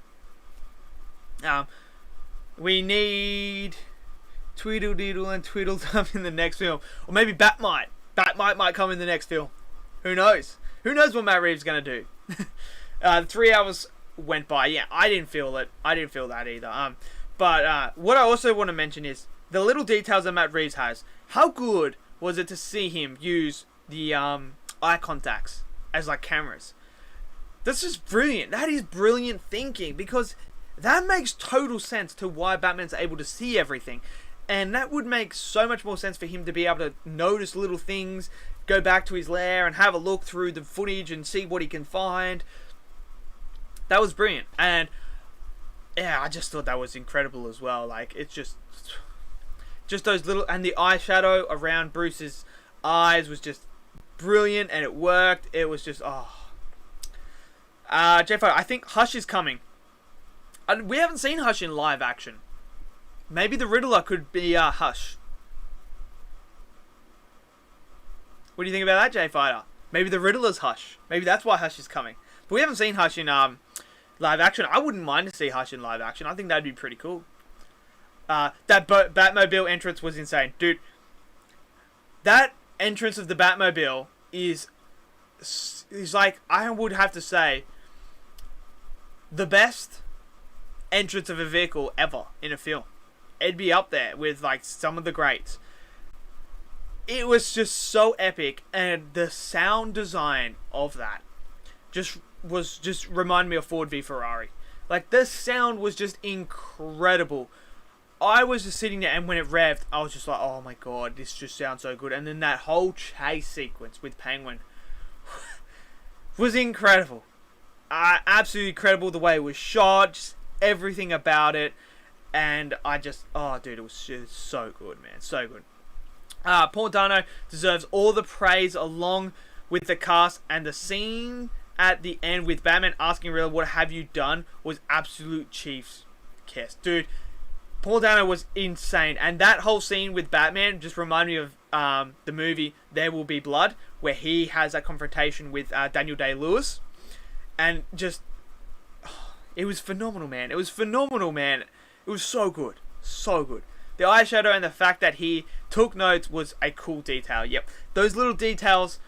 We need Tweedledee and Tweedledum in the next film, or maybe Batmite. Batmite might come in the next film. Who knows? Who knows what Matt Reeves gonna do? 3 hours went by. Yeah, I didn't feel it. I didn't feel that either. But what I also want to mention is the little details that Matt Reeves has. How good was it to see him use the eye contacts as like cameras? That's just brilliant. That is brilliant thinking, because that makes total sense to why Batman's able to see everything. And that would make so much more sense for him to be able to notice little things, go back to his lair and have a look through the footage and see what he can find. That was brilliant. And yeah, I just thought that was incredible as well. Like, it's just those little, and the eyeshadow around Bruce's eyes was just brilliant, and it worked. It was just, J-Fo, I think Hush is coming. We haven't seen Hush in live action. Maybe the Riddler could be Hush. What do you think about that, J-Fighter? Maybe the Riddler's Hush. Maybe that's why Hush is coming. But we haven't seen Hush in live action. I wouldn't mind to see Hush in live action. I think that'd be pretty cool. That Batmobile entrance was insane. Dude, that entrance of the Batmobile is like, I would have to say, the best entrance of a vehicle ever in a film. It'd be up there with like some of the greats. It was just so epic, and the sound design of that just reminded me of Ford v Ferrari. Like, the sound was just incredible. I was just sitting there, and when it revved, I was just like, oh my god, this just sounds so good. And then that whole chase sequence with Penguin was incredible. Absolutely incredible, the way it was shot, just everything about it. And I just, oh dude, it was just so good, man, so good. Paul Dano deserves all the praise along with the cast, and the scene at the end with Batman asking Riddler, what have you done, was absolute chief's kiss. Dude, Paul Dano was insane, and that whole scene with Batman just reminded me of the movie There Will Be Blood, where he has that confrontation with Daniel Day-Lewis, and just, it was phenomenal, man. It was phenomenal, man. It was so good, so good. The eyeshadow and the fact that he took notes was a cool detail. Yep, those little details,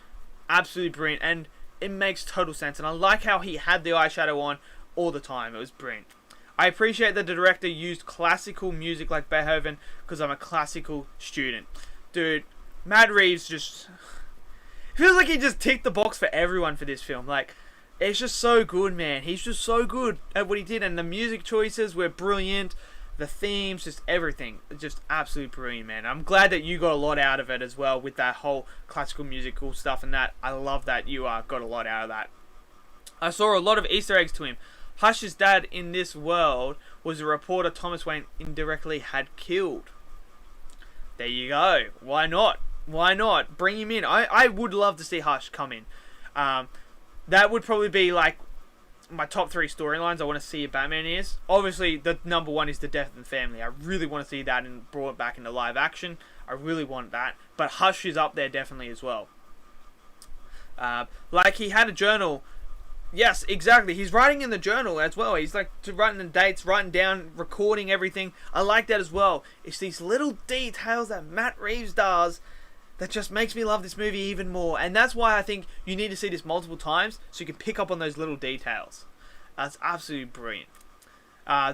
absolutely brilliant, and it makes total sense. And I like how he had the eyeshadow on all the time. It was brilliant. I appreciate that the director used classical music like Beethoven, because I'm a classical student. Dude, Matt Reeves just feels like he just ticked the box for everyone for this film. Like, it's just so good, man. He's just so good at what he did, and the music choices were brilliant. The themes, just everything, just absolutely brilliant, man. I'm glad that you got a lot out of it as well with that whole classical musical stuff and that. I love that you got a lot out of that. I saw a lot of Easter eggs to him. Hush's dad in this world was a reporter Thomas Wayne indirectly had killed. There you go. Why not? Why not? Bring him in. I would love to see Hush come in. That would probably be like my top 3 storylines I want to see a Batman is. Obviously, the number 1 is the death of the family. I really want to see that and brought back into live action. I really want that. But Hush is up there definitely as well. Like he had a journal. Yes, exactly. He's writing in the journal as well. He's like writing the dates, writing down, recording everything. I like that as well. It's these little details that Matt Reeves does that just makes me love this movie even more. And that's why I think you need to see this multiple times so you can pick up on those little details. That's absolutely brilliant.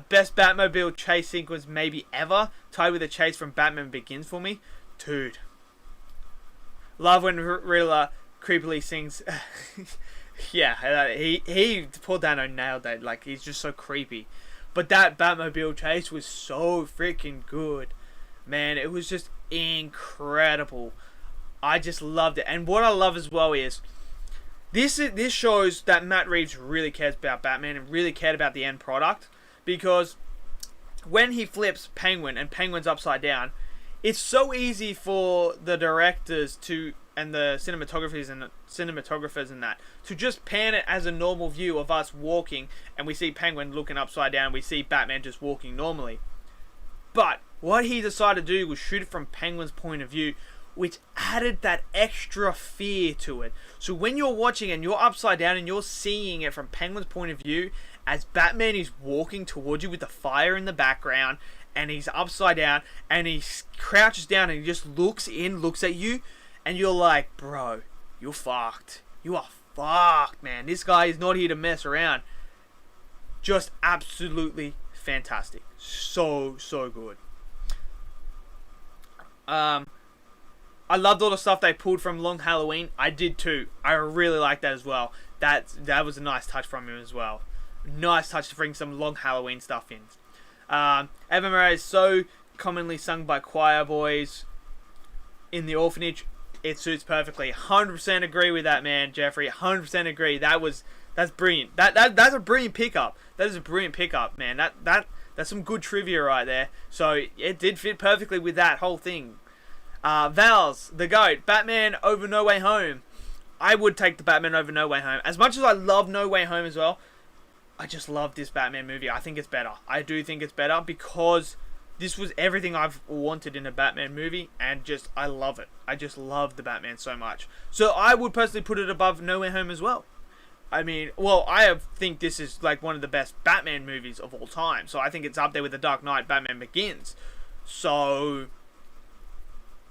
Best Batmobile chase sequence maybe ever, tied with a chase from Batman Begins for me. Dude. Love when Riddler creepily sings. Yeah, poor Dano nailed that. Like, he's just so creepy. But that Batmobile chase was so freaking good. Man, it was just incredible. I just loved it. And what I love as well is this shows that Matt Reeves really cares about Batman and really cared about the end product. Because when he flips Penguin and Penguin's upside down, it's so easy for the directors and the cinematographers and that to just pan it as a normal view of us walking, and we see Penguin looking upside down, we see Batman just walking normally. But what he decided to do was shoot it from Penguin's point of view, which added that extra fear to it. So when you're watching and you're upside down and you're seeing it from Penguin's point of view, as Batman is walking towards you with the fire in the background, and he's upside down, and he crouches down and he just looks at you, and you're like, bro, you're fucked. You are fucked, man. This guy is not here to mess around. Just absolutely fantastic. So good. I loved all the stuff they pulled from Long Halloween. I did too. I really liked that as well. That was a nice touch from him as well. Nice touch to bring some Long Halloween stuff in. Eva Marie is so commonly sung by choir boys in the orphanage. It suits perfectly. 100% agree with that, man, Jeffrey. 100% agree. That's brilliant. That's a brilliant pickup. That is a brilliant pickup, man. That's some good trivia right there. So it did fit perfectly with that whole thing. Vals, the GOAT, Batman over No Way Home. I would take the Batman over No Way Home. As much as I love No Way Home as well, I just love this Batman movie. I think it's better. I do think it's better because this was everything I've wanted in a Batman movie, and I love it. I just love the Batman so much. So I would personally put it above No Way Home as well. I mean, well, I think this is like one of the best Batman movies of all time. So I think it's up there with The Dark Knight, Batman Begins. So,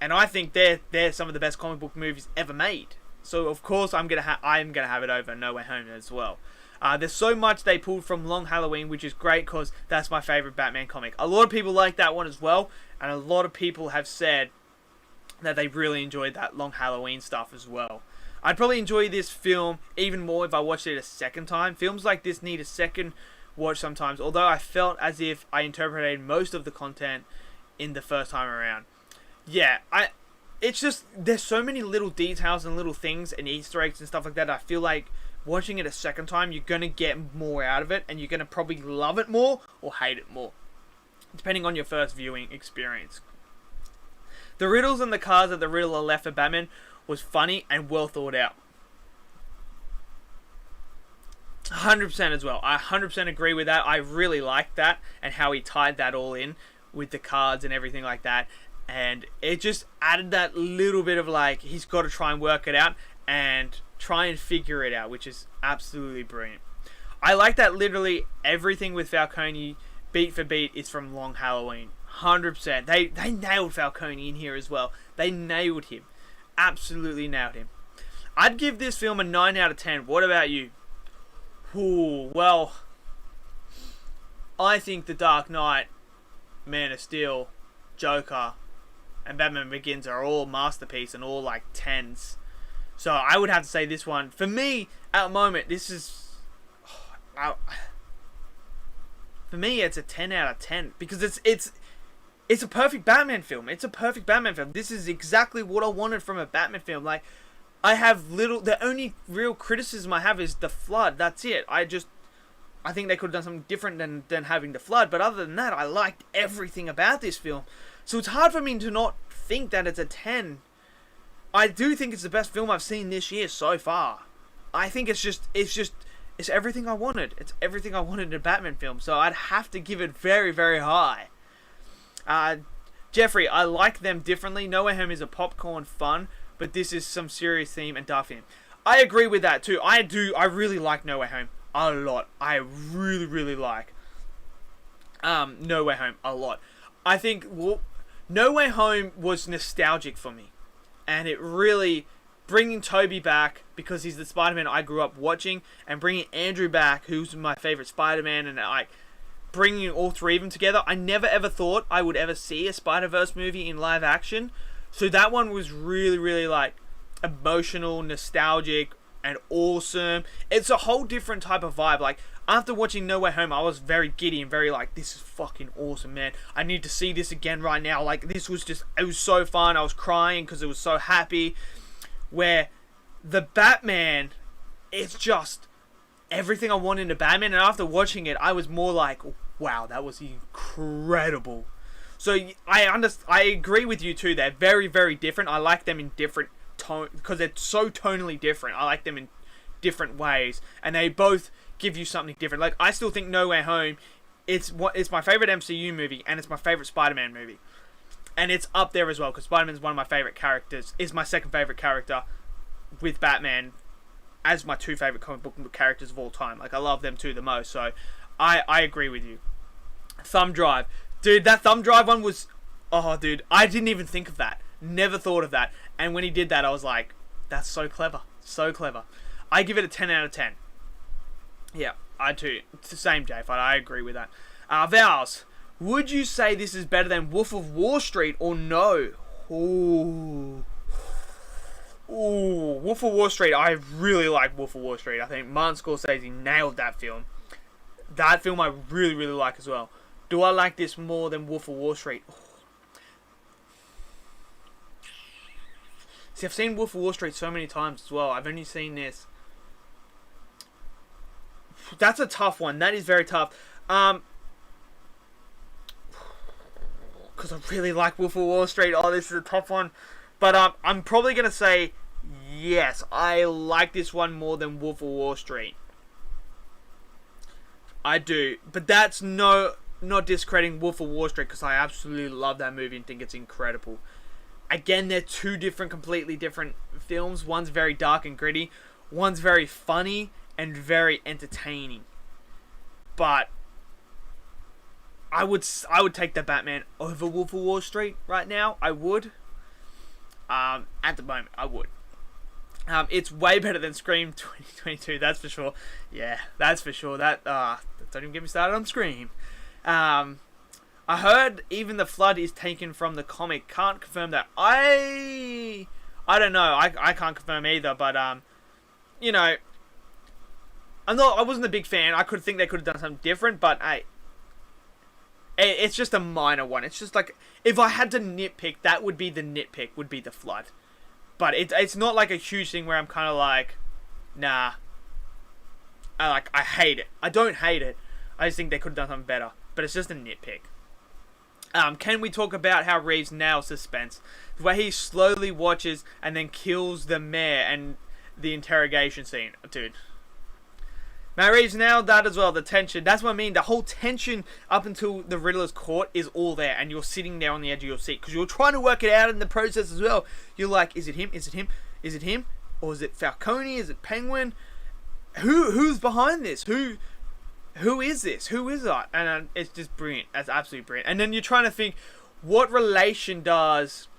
and I think they're some of the best comic book movies ever made. So of course I'm gonna have it over No Way Home as well. There's so much they pulled from Long Halloween, which is great because that's my favorite Batman comic. A lot of people like that one as well, and a lot of people have said that they really enjoyed that Long Halloween stuff as well. I'd probably enjoy this film even more if I watched it a second time. Films like this need a second watch sometimes, although I felt as if I interpreted most of the content in the first time around. Yeah, it's just, there's so many little details and little things and Easter eggs and stuff like that. I feel like watching it a second time, you're going to get more out of it, and you're going to probably love it more or hate it more, depending on your first viewing experience. The riddles and the cards that the Riddler left for Batman was funny and well thought out. 100% as well. I 100% agree with that. I really liked that and how he tied that all in with the cards and everything like that. And it just added that little bit of like, he's got to try and work it out and try and figure it out, which is absolutely brilliant. I like that literally everything with Falcone, beat for beat, is from Long Halloween. 100%. They nailed Falcone in here as well. They nailed him. Absolutely nailed him. I'd give this film a 9 out of 10. What about you? Ooh, well, I think The Dark Knight, Man of Steel, Joker, and Batman Begins are all masterpiece and all like 10s. So I would have to say this one, for me, at the moment, this is, for me, it's a 10 out of 10 because it's a perfect Batman film. It's a perfect Batman film. This is exactly what I wanted from a Batman film. Like, I have the only real criticism I have is the flood. That's it. I think they could have done something different than having the flood. But other than that, I liked everything about this film. So it's hard for me to not think that it's a 10. I do think it's the best film I've seen this year so far. I think it's everything I wanted. It's everything I wanted in a Batman film. So I'd have to give it very, very high. Jeffrey, I like them differently. No Way Home is a popcorn fun, but this is some serious theme and dark theme. I agree with that too. I really like No Way Home a lot. I really, really like No Way Home a lot. I think No Way Home was nostalgic for me. And it really, bringing Toby back, because he's the Spider-Man I grew up watching, and bringing Andrew back, who's my favorite Spider-Man, and like bringing all three of them together. I never ever thought I would ever see a Spider-Verse movie in live action. So that one was really, really like emotional, nostalgic, and awesome. It's a whole different type of vibe. Like, after watching No Way Home, I was very giddy and very like, this is fucking awesome, man. I need to see this again right now. Like, this was just, it was so fun. I was crying because it was so happy. Where the Batman, it's just everything I want in a Batman. And after watching it, I was more like, wow, that was incredible. So I agree with you too. They're very, very different. I like them in different tone because they're so tonally different. I like them in different ways, and they both give you something different. Like, I still think No Way Home, it's my favorite MCU movie, and it's my favorite Spider-Man movie, and it's up there as well because Spider-Man is one of my favorite characters. Is my second favorite character, with Batman as my two favorite comic book characters of all time. Like, I love them two the most. So I agree with you. Thumb drive, dude. That thumb drive one was, oh, dude, I didn't even think of that. Never thought of that. And when he did that, I was like, that's so clever. So clever. I give it a 10 out of 10. Yeah, I too. It's the same, Jay, but I agree with that. Vows, would you say this is better than Wolf of Wall Street or no? Ooh, Wolf of Wall Street. I really like Wolf of Wall Street. I think Martin Scorsese nailed that film. That film I really, really like as well. Do I like this more than Wolf of Wall Street? See, I've seen Wolf of Wall Street so many times as well. I've only seen this. That's a tough one. That is very tough. Because I really like Wolf of Wall Street. Oh, this is a tough one. But I'm probably going to say yes. I like this one more than Wolf of Wall Street. I do. But that's not discrediting Wolf of Wall Street, because I absolutely love that movie and think it's incredible. Again, they're two completely different films. One's very dark and gritty. One's very funny and very entertaining. But I would take the Batman over Wolf of Wall Street right now. I would. At the moment, I would. It's way better than Scream 2022. That's for sure. Yeah, that's for sure. Don't even get me started on Scream. I heard even the flood is taken from the comic. Can't confirm that. I don't know. I can't confirm either. But you know, I wasn't a big fan. I could think they could have done something different. But it's just a minor one. It's just like, if I had to nitpick, that would be the nitpick. Would be the flood. But it's not like a huge thing where I'm kind of like, nah. I hate it. I don't hate it. I just think they could have done something better. But it's just a nitpick. Can we talk about how Reeves nails suspense? The way he slowly watches and then kills the mayor and the interrogation scene. Dude. Matt Reeves nailed that as well, the tension. That's what I mean. The whole tension up until the Riddler's court is all there. And you're sitting there on the edge of your seat. Because you're trying to work it out in the process as well. You're like, is it him? Is it him? Is it him? Or is it Falcone? Is it Penguin? Who's behind this? Who is this? Who is that? And it's just brilliant. That's absolutely brilliant. And then you're trying to think, what relation does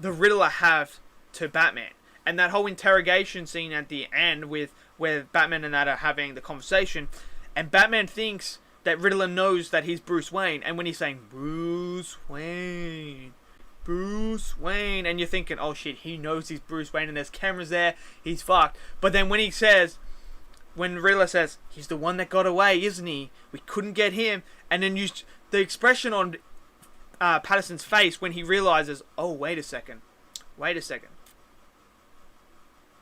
the Riddler have to Batman? And that whole interrogation scene at the end where Batman and that are having the conversation, and Batman thinks that Riddler knows that he's Bruce Wayne, and when he's saying Bruce Wayne, and you're thinking, oh shit, he knows he's Bruce Wayne, and there's cameras there, he's fucked. But then when Riddler says, he's the one that got away, isn't he? We couldn't get him. And then the expression on Patterson's face when he realizes, oh, wait a second.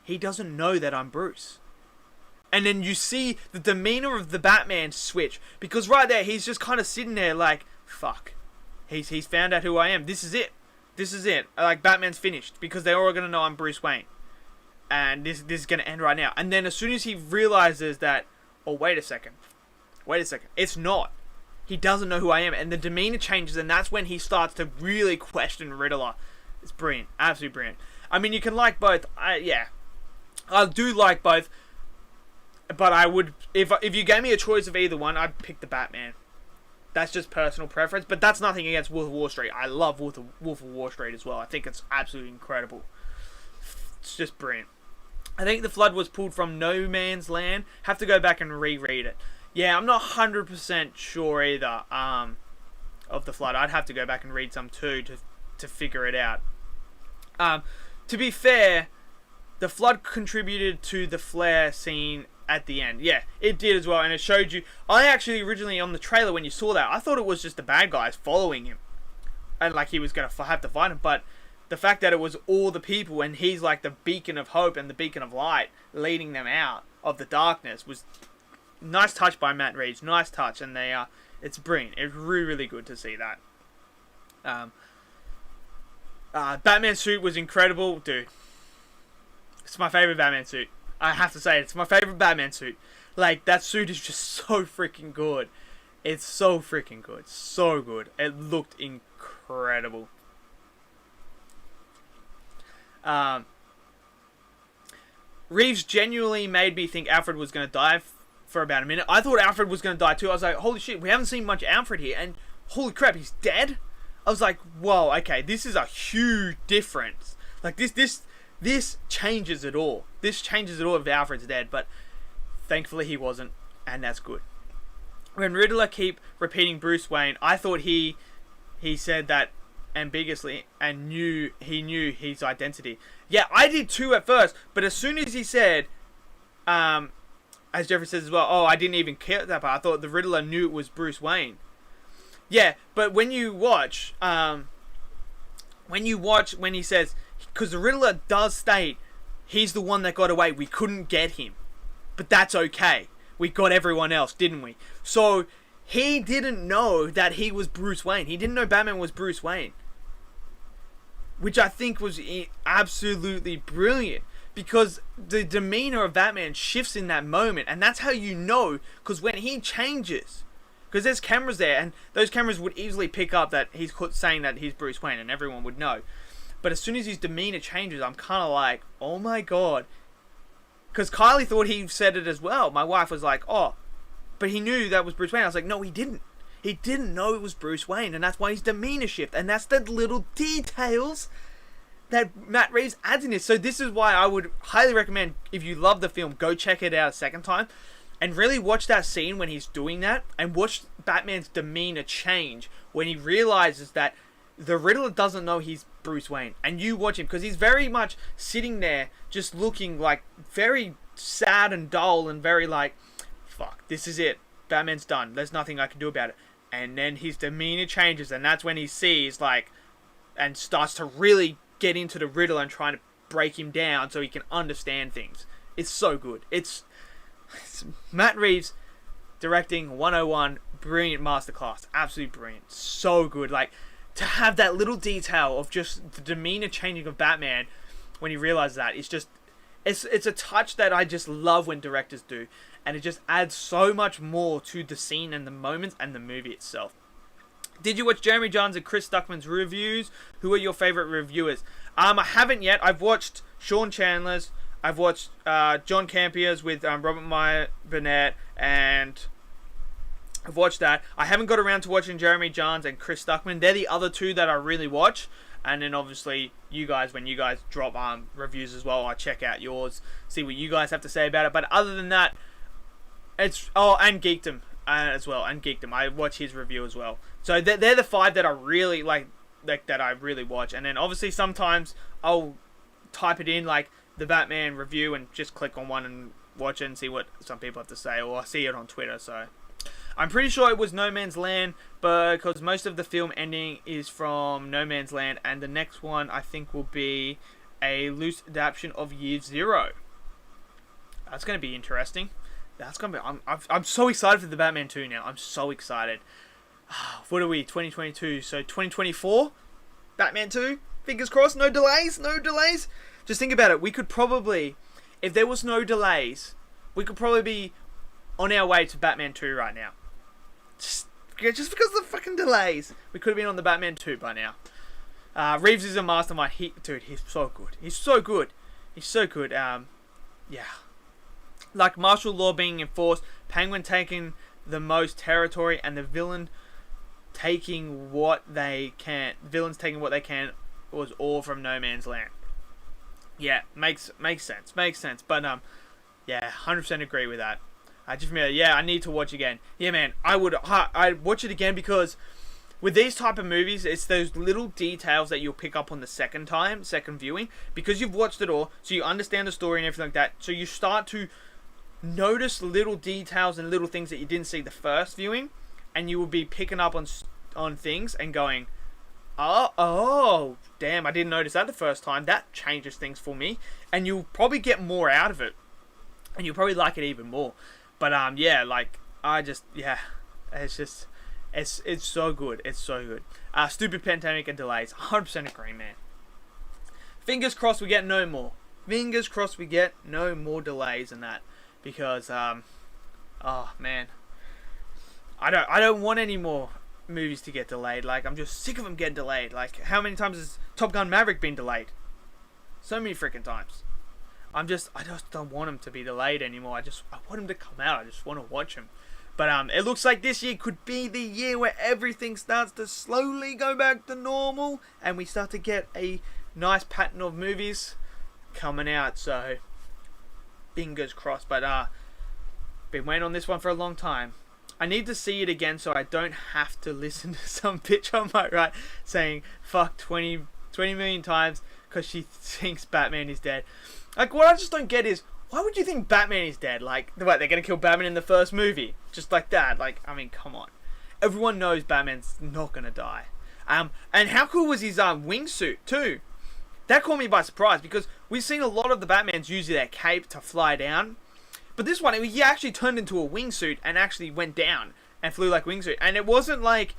He doesn't know that I'm Bruce. And then you see the demeanor of the Batman switch. Because right there, he's just kind of sitting there like, fuck. He's found out who I am. This is it. this is it. Like, Batman's finished because they're all gonna know I'm Bruce Wayne, and this is gonna end right now. And then as soon as he realizes that, oh wait a second, it's not. He doesn't know who I am, and the demeanor changes, and that's when he starts to really question Riddler. It's brilliant, absolutely brilliant. I mean, you can like both. I do like both, but I would, if you gave me a choice of either one, I'd pick the Batman. That's just personal preference, but that's nothing against Wolf of Wall Street. I love Wolf of Wall Street as well. I think it's absolutely incredible. It's just brilliant. I think The Flood was pulled from No Man's Land. Have to go back and reread it. Yeah, I'm not 100% sure either of The Flood. I'd have to go back and read some too to figure it out. To be fair, The Flood contributed to the flare scene at the end. Yeah, it did as well, and it showed you. I actually originally on the trailer when you saw that, I thought it was just the bad guys following him, and like he was gonna have to fight him. But the fact that it was all the people, and he's like the beacon of hope and the beacon of light, leading them out of the darkness, was nice touch by Matt Reeves. Nice touch, and it's brilliant. It's really, really good to see that. Batman suit was incredible, dude. It's my favorite Batman suit. I have to say, it's my favorite Batman suit. Like, that suit is just so freaking good. It's so freaking good. So good. It looked incredible. Reeves genuinely made me think Alfred was going to die for about a minute. I thought Alfred was going to die too. I was like, holy shit, we haven't seen much Alfred here. And holy crap, he's dead? I was like, whoa, okay, this is a huge difference. Like, this changes it all. This changes it all if Alfred's dead, but thankfully he wasn't, and that's good. When Riddler keep repeating Bruce Wayne, I thought he said that ambiguously and he knew his identity. Yeah, I did too at first, but as soon as he said, as Jeffrey says as well, oh, I didn't even care that part. I thought the Riddler knew it was Bruce Wayne. Yeah, but when you watch when he says, because the Riddler does state he's the one that got away, we couldn't get him, but that's okay, we got everyone else, didn't we? So he didn't know that he was Bruce Wayne. He didn't know Batman was Bruce Wayne, which I think was absolutely brilliant, because the demeanor of Batman shifts in that moment, and that's how you know, because when he changes, because there's cameras there, and those cameras would easily pick up that he's saying that he's Bruce Wayne, and everyone would know. But as soon as his demeanor changes, I'm kind of like, oh my god. Because Kylie thought he said it as well. My wife was like, oh, but he knew that was Bruce Wayne. I was like, no, he didn't. He didn't know it was Bruce Wayne, and that's why his demeanor shifted. And that's the little details that Matt Reeves adds in this. So this is why I would highly recommend, if you love the film, go check it out a second time. And really watch that scene when he's doing that, and watch Batman's demeanor change when he realizes that the Riddler doesn't know he's Bruce Wayne. And you watch him, because he's very much sitting there just looking like very sad and dull and very like, fuck, this is it. Batman's done. There's nothing I can do about it. And then his demeanor changes, and that's when he sees like, and starts to really get into the Riddler and trying to break him down so he can understand things. It's so good. It's Matt Reeves directing 101, brilliant masterclass, absolutely brilliant, so good. Like, to have that little detail of just the demeanor changing of Batman when he realizes that, it's just, it's a touch that I just love when directors do, and it just adds so much more to the scene and the moments and the movie itself. Did you watch Jeremy Jahns and Chris Stuckman's reviews? Who are your favorite reviewers? I haven't yet. I've watched Sean Chandler's. I've watched John Campier's with Robert Meyer Burnett, and I've watched that. I haven't got around to watching Jeremy Jahns and Chris Stuckman. They're the other two that I really watch. And then obviously you guys, when you guys drop reviews as well, I check out yours, see what you guys have to say about it. But other than that, it's and Geekdom as well, and Geekdom. I watch his review as well. So they're the five that I really like that I really watch. And then obviously sometimes I'll type it in like the Batman review and just click on one and watch it and see what some people have to say, or I see it on Twitter. So I'm pretty sure it was No Man's Land, because most of the film ending is from No Man's Land, and the next one I think will be a loose adaptation of Year Zero. That's going to be interesting. That's going to be. I'm so excited for the Batman 2 now. I'm so excited. What are we? 2022. So 2024. Batman 2. Fingers crossed, no delays, no delays. Just think about it. We could probably, if there was no delays, we could probably be on our way to Batman 2 right now. Just because of the fucking delays. We could have been on the Batman 2 by now. Reeves is a mastermind. Dude, he's so good. He's so good. He's so good. Yeah. Like martial law being enforced, Penguin taking the most territory, and the villain taking what they can. Villains taking what they can was all from no man's land. Yeah, makes sense. Makes sense. But yeah, 100% agree with that. I need to watch again. Yeah, man, I'd watch it again because with these type of movies, it's those little details that you'll pick up on the second viewing, because you've watched it all, so you understand the story and everything like that. So you start to notice little details and little things that you didn't see the first viewing, and you will be picking up on things and going, oh, damn, I didn't notice that the first time. That changes things for me, and you'll probably get more out of it, and you'll probably like it even more. But yeah, like it's so good. It's so good. Stupid pandemic and delays. 100% agree, man. Fingers crossed we get no more. Fingers crossed we get no more delays than that. Because, oh, man. I don't want any more movies to get delayed. Like, I'm just sick of them getting delayed. Like, how many times has Top Gun Maverick been delayed? So many freaking times. I just don't want him to be delayed anymore. I want him to come out. I just want to watch him. But it looks like this year could be the year where everything starts to slowly go back to normal, and we start to get a nice pattern of movies coming out. So fingers crossed. But been waiting on this one for a long time. I need to see it again so I don't have to listen to some bitch on my right saying fuck 20 million times because she thinks Batman is dead. Like, what I just don't get is, why would you think Batman is dead? Like, what, they're going to kill Batman in the first movie? Just like that. Like, I mean, come on. Everyone knows Batman's not going to die. And how cool was his wingsuit, too? That caught me by surprise, because we've seen a lot of the Batmans use their cape to fly down. But this one, he actually turned into a wingsuit and actually went down and flew like wingsuit. And it wasn't like...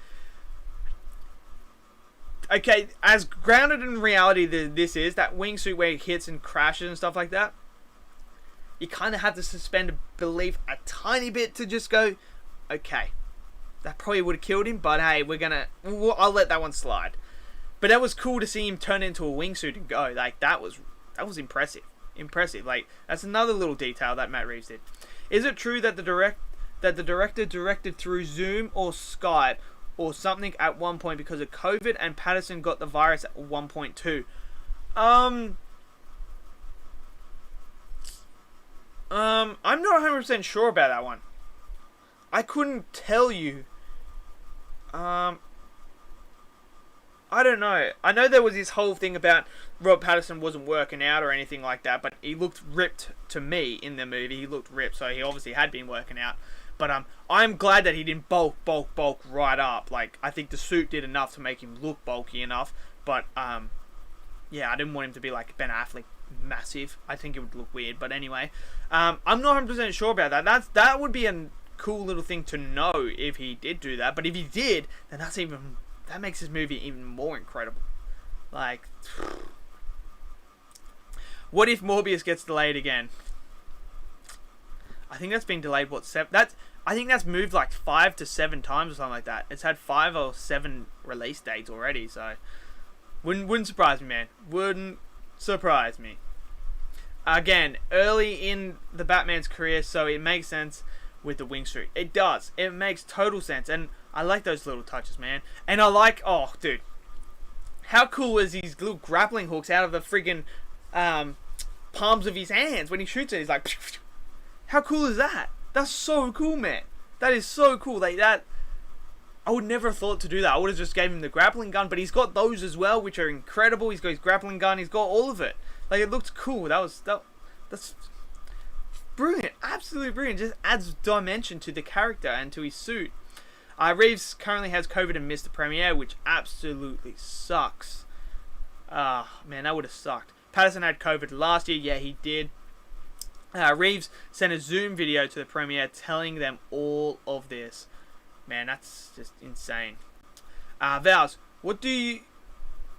Okay, as grounded in reality this is, that wingsuit where it hits and crashes and stuff like that, you kind of have to suspend belief a tiny bit to just go, okay, that probably would have killed him, but hey, I'll let that one slide. But that was cool to see him turn into a wingsuit and go. Like, that was impressive. Impressive. Like, that's another little detail that Matt Reeves did. Is it true that the director directed through Zoom or Skype or something at one point because of COVID, and Patterson got the virus at 1.2? I'm not 100% sure about that one. I couldn't tell you. I don't know. I know there was this whole thing about Rob Patterson wasn't working out or anything like that, but he looked ripped to me in the movie. He looked ripped, so he obviously had been working out. But I'm glad that he didn't bulk right up. Like, I think the suit did enough to make him look bulky enough. But yeah, I didn't want him to be like Ben Affleck, massive. I think it would look weird. But anyway, I'm not 100% sure about that. That would be a cool little thing to know if he did do that. But if he did, then that makes this movie even more incredible. Like, what if Morbius gets delayed again? I think that's been delayed, I think that's moved like 5 to 7 times or something like that. It's had 5 or 7 release dates already, so wouldn't surprise me, man. Wouldn't surprise me. Again, early in the Batman's career, so it makes sense with the wingsuit. It does. It makes total sense, and I like those little touches, man. And I like, oh, dude, how cool was these little grappling hooks out of the friggin' palms of his hands when he shoots it? He's like, how cool is that? That's so cool, man. That is so cool. Like, that, I would never have thought to do that. I would have just gave him the grappling gun, but he's got those as well, which are incredible. He's got his grappling gun. He's got all of it. Like, it looked cool. That's brilliant. Absolutely brilliant. Just adds dimension to the character and to his suit. Reeves currently has COVID and missed the premiere, which absolutely sucks. Man, that would have sucked. Patterson had COVID last year. Yeah, he did. Reeves sent a Zoom video to the premiere telling them all of this. Man, that's just insane. Vals, what do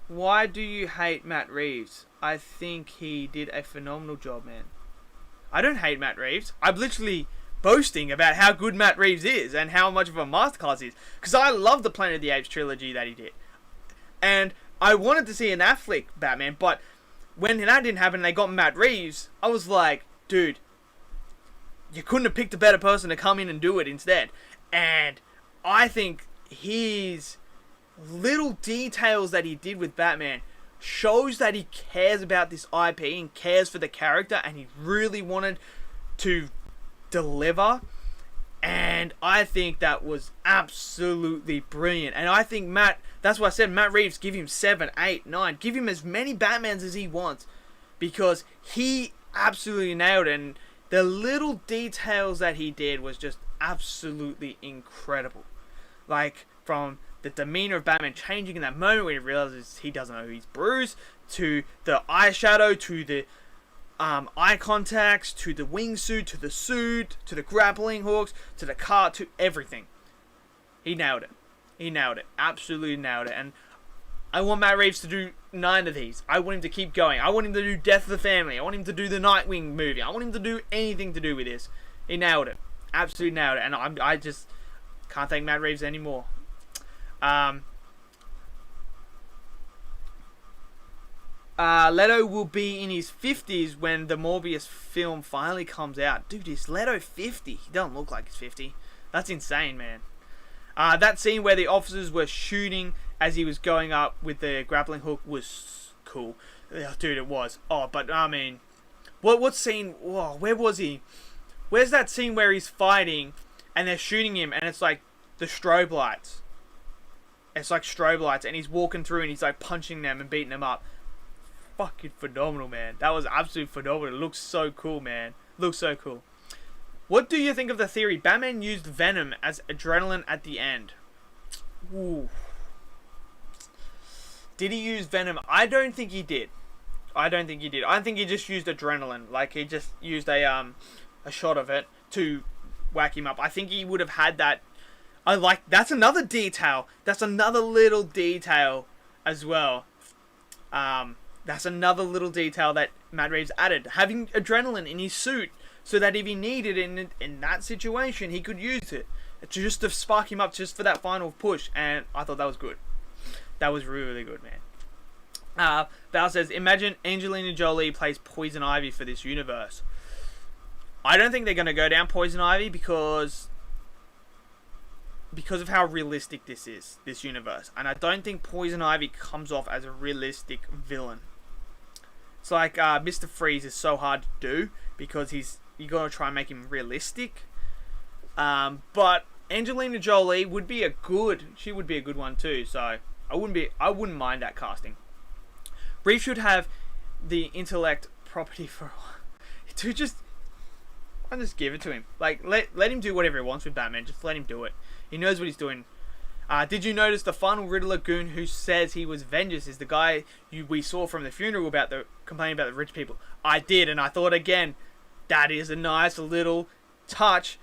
why do you hate Matt Reeves? I think he did a phenomenal job, man. I don't hate Matt Reeves. I'm literally boasting about how good Matt Reeves is and how much of a masterclass he is. Because I love the Planet of the Apes trilogy that he did. And I wanted to see an Affleck Batman, but when that didn't happen and they got Matt Reeves, I was like, dude, you couldn't have picked a better person to come in and do it instead. And I think his little details that he did with Batman shows that he cares about this IP and cares for the character, and he really wanted to deliver. And I think that was absolutely brilliant. And I think that's why I said Matt Reeves, give him 7, 8, 9. Give him as many Batmans as he wants, because he absolutely nailed it. And the little details that he did was just absolutely incredible. Like, from the demeanor of Batman changing in that moment when he realizes he doesn't know he's Bruce, to the eyeshadow, to the eye contacts, to the wingsuit, to the suit, to the grappling hooks, to the car, to everything. He nailed it. He nailed it. Absolutely nailed it. And I want Matt Reeves to do 9 of these. I want him to keep going. I want him to do Death of the Family. I want him to do the Nightwing movie. I want him to do anything to do with this. He nailed it. Absolutely nailed it. And I just can't thank Matt Reeves anymore. Leto will be in his 50s when the Morbius film finally comes out. Dude, is Leto 50? He doesn't look like he's 50. That's insane, man. That scene where the officers were shooting as he was going up with the grappling hook was cool. Dude, it was. Oh, but I mean, what scene? Whoa, where was he? Where's that scene where he's fighting and they're shooting him and it's like the strobe lights? It's like strobe lights and he's walking through and he's like punching them and beating them up. Fucking phenomenal, man. That was absolutely phenomenal. It looks so cool, man. Looks so cool. What do you think of the theory Batman used Venom as adrenaline at the end? Ooh. Did he use Venom? I don't think he did. I don't think he did. I think he just used adrenaline. Like, he just used a shot of it to whack him up. I think he would have had that. That's another detail. That's another little detail as well. That's another little detail that Matt Reeves added. Having adrenaline in his suit so that if he needed it in that situation, he could use it. Just to spark him up just for that final push. And I thought that was good. That was really, really good, man. Val says, imagine Angelina Jolie plays Poison Ivy for this universe. I don't think they're going to go down Poison Ivy because of how realistic this is, this universe. And I don't think Poison Ivy comes off as a realistic villain. It's like Mr. Freeze is so hard to do because you got to try and make him realistic. But Angelina Jolie would be a good one too. So I wouldn't mind that casting. Reeve should have the intellect property for I'll just give it to him. Like, let him do whatever he wants with Batman. Just let him do it. He knows what he's doing. Did you notice the final Riddler goon who says he was Vengeance is the guy we saw from the funeral complaining about the rich people? I did, and I thought again, that is a nice little touch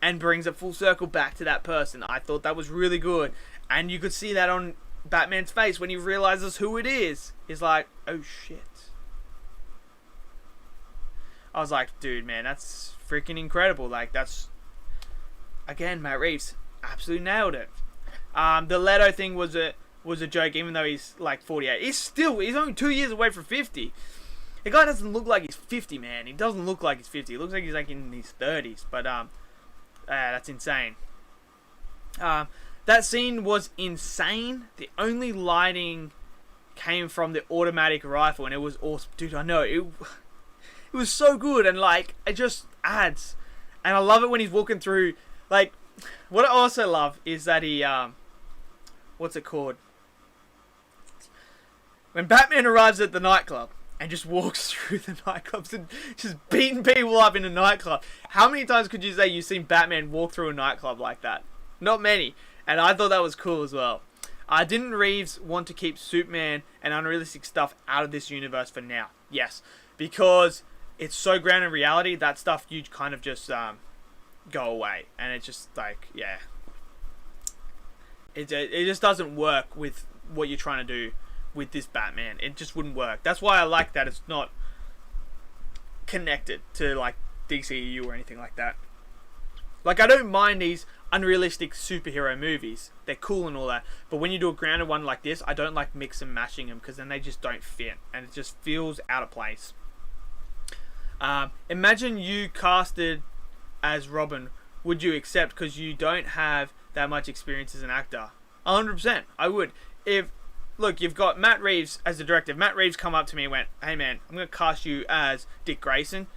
and brings it full circle back to that person. I thought that was really good. And you could see that on Batman's face when he realizes who it is. He's like, oh shit. I was like, dude, man, that's freaking incredible. Like, that's, again, Matt Reeves absolutely nailed it. The Leto thing was a joke, even though he's like 48. He's only 2 years away from 50. The guy doesn't look like he's 50, man. He doesn't look like he's 50. He looks like he's like in his 30s. But that's insane. That scene was insane. The only lighting came from the automatic rifle, and it was awesome, dude. I know it was so good, and like it just adds. And I love it when he's walking through. Like, what I also love is that he what's it called? When Batman arrives at the nightclub and just walks through the nightclubs and just beating people up in a nightclub. How many times could you say you've seen Batman walk through a nightclub like that? Not many. And I thought that was cool as well. Didn't Reeves want to keep Superman and unrealistic stuff out of this universe for now? Yes. Because it's so grounded in reality, that stuff you kind of just go away. And it's just like, yeah. It just doesn't work with what you're trying to do with this Batman. It just wouldn't work. That's why I like that it's not connected to like DCEU or anything like that. Like, I don't mind these unrealistic superhero movies. They're cool and all that. But when you do a grounded one like this, I don't like mix and mashing them because then they just don't fit. And it just feels out of place. Imagine you casted as Robin. Would you accept because you don't have that much experience as an actor? 100%. I would. Look, you've got Matt Reeves as the director. If Matt Reeves come up to me and went, hey man, I'm going to cast you as Dick Grayson.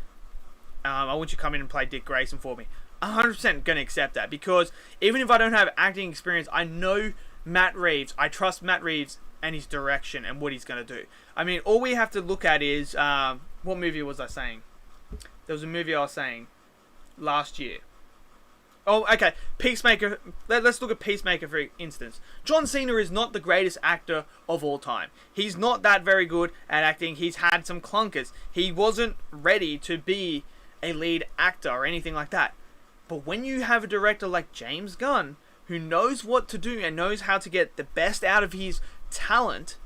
I want you to come in and play Dick Grayson for me. 100% going to accept that, because even if I don't have acting experience, I know Matt Reeves. I trust Matt Reeves and his direction and what he's going to do. I mean, all we have to look at is what movie was I saying? There was a movie I was saying last year. Oh, okay. Peacemaker. Let's look at Peacemaker for instance. John Cena is not the greatest actor of all time. He's not that very good at acting. He's had some clunkers. He wasn't ready to be a lead actor or anything like that. But when you have a director like James Gunn, who knows what to do and knows how to get the best out of his talent,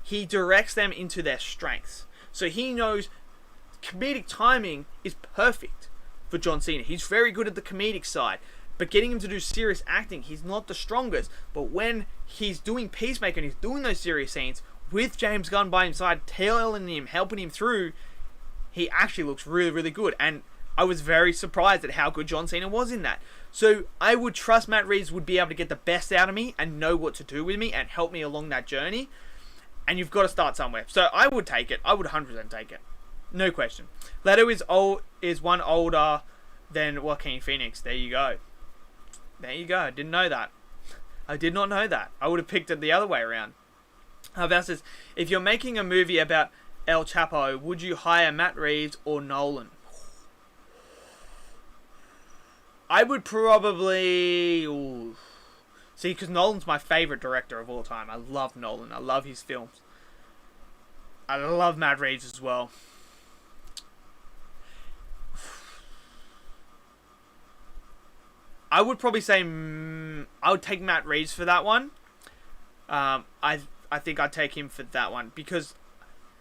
he directs them into their strengths. So he knows comedic timing is perfect for John Cena. He's very good at the comedic side. But getting him to do serious acting, he's not the strongest. But when he's doing Peacemaker and he's doing those serious scenes, with James Gunn by his side, telling him, helping him through, he actually looks really, really good. And I was very surprised at how good John Cena was in that. So I would trust Matt Reeves would be able to get the best out of me and know what to do with me and help me along that journey. And you've got to start somewhere. So I would take it. I would 100% take it. No question. Leto is one older than Joaquin Phoenix. There you go. There you go. Didn't know that. I did not know that. I would have picked it the other way around. Val says, if you're making a movie about El Chapo, would you hire Matt Reeves or Nolan? I would probably... Ooh. See, because Nolan's my favourite director of all time. I love Nolan. I love his films. I love Matt Reeves as well. I would probably say... I would take Matt Reeves for that one. I think I'd take him for that one. Because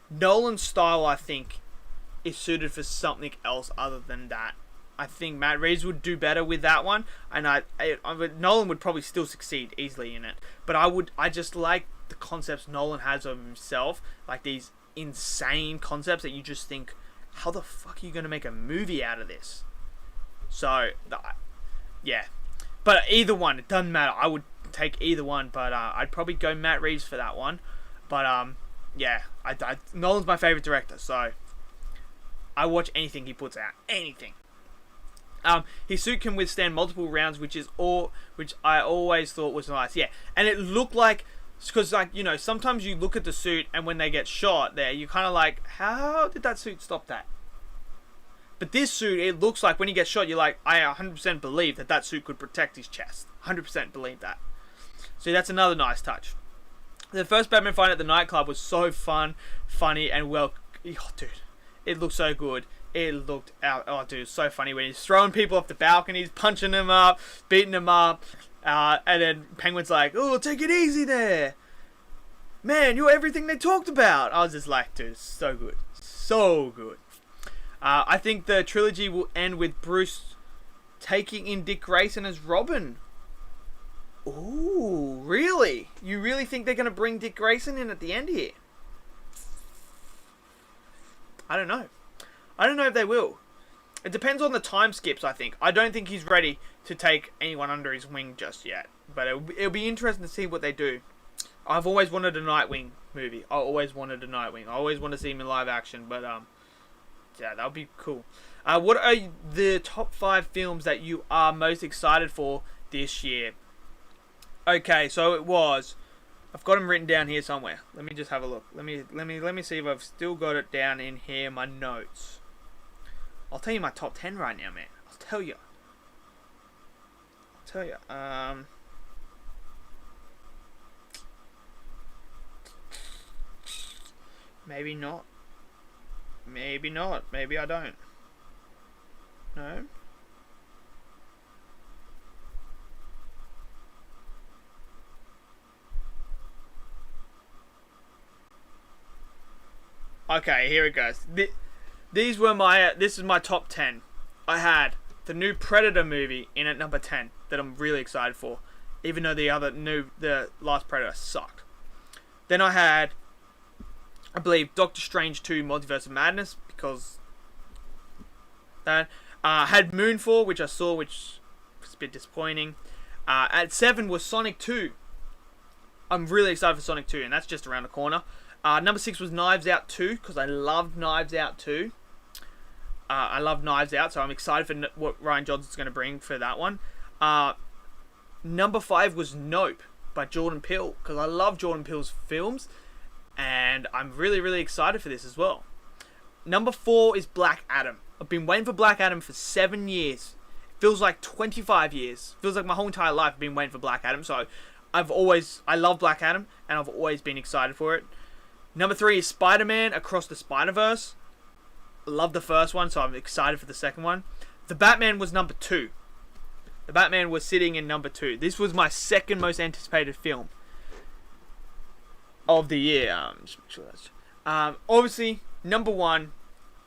Nolan's style, I think, is suited for something else other than that. I think Matt Reeves would do better with that one, and Nolan would probably still succeed easily in it. But I just like the concepts Nolan has of himself, like these insane concepts that you just think, how the fuck are you going to make a movie out of this? So, yeah. But either one, it doesn't matter. I would take either one, but I'd probably go Matt Reeves for that one. But yeah, Nolan's my favorite director, so I watch anything he puts out, anything. His suit can withstand multiple rounds, which I always thought was nice. Yeah, and it looked like, because like, you know, sometimes you look at the suit and when they get shot there, you kind of like, how did that suit stop that? But this suit, it looks like when he gets shot, you're like, I 100% believe that suit could protect his chest. 100% believe that. So that's another nice touch. The first Batman fight at the nightclub was so fun, funny, and well, oh, dude, it looked so good. It looked out. Oh, dude, it's so funny when he's throwing people off the balconies, punching them up, beating them up, and then Penguin's like, "Oh, take it easy there, man. You're everything they talked about." I was just like, dude, so good, so good. I think the trilogy will end with Bruce taking in Dick Grayson as Robin. Ooh, really? You really think they're gonna bring Dick Grayson in at the end here? I don't know. I don't know if they will. It depends on the time skips, I think. I don't think he's ready to take anyone under his wing just yet. But it'll be interesting to see what they do. I've always wanted a Nightwing movie. I always wanted a Nightwing. I always want to see him in live action. But, yeah, that would be cool. What are the top 5 films that you are most excited for this year? Okay, so it was... I've got them written down here somewhere. Let me just have a look. Let me see if I've still got it down in here, my notes. I'll tell you my top 10 right now, man. I'll tell you. Maybe not. Maybe not. Maybe I don't. No? Okay, here it goes. These were my. This is my top 10. I had the new Predator movie in at number 10 that I'm really excited for, even though the last Predator sucked. Then I had, I believe, Doctor Strange 2: Multiverse of Madness, because that had Moonfall, which I saw, which was a bit disappointing. At 7 was Sonic 2. I'm really excited for Sonic 2, and that's just around the corner. Number 6 was Knives Out 2, because I loved Knives Out 2. I love Knives Out, so I'm excited for what Rian Johnson's going to bring for that one. Number 5 was Nope by Jordan Peele, because I love Jordan Peele's films, and I'm really, really excited for this as well. Number 4 is Black Adam. I've been waiting for Black Adam for 7 years. Feels like 25 years. Feels like my whole entire life I've been waiting for Black Adam, so I love Black Adam, and I've always been excited for it. Number 3 is Spider-Man Across the Spider-Verse. I love the first one, so I'm excited for the second one. The Batman was number 2. The Batman was sitting in number 2. This was my second most anticipated film of the year. Just make sure that's... obviously, number 1,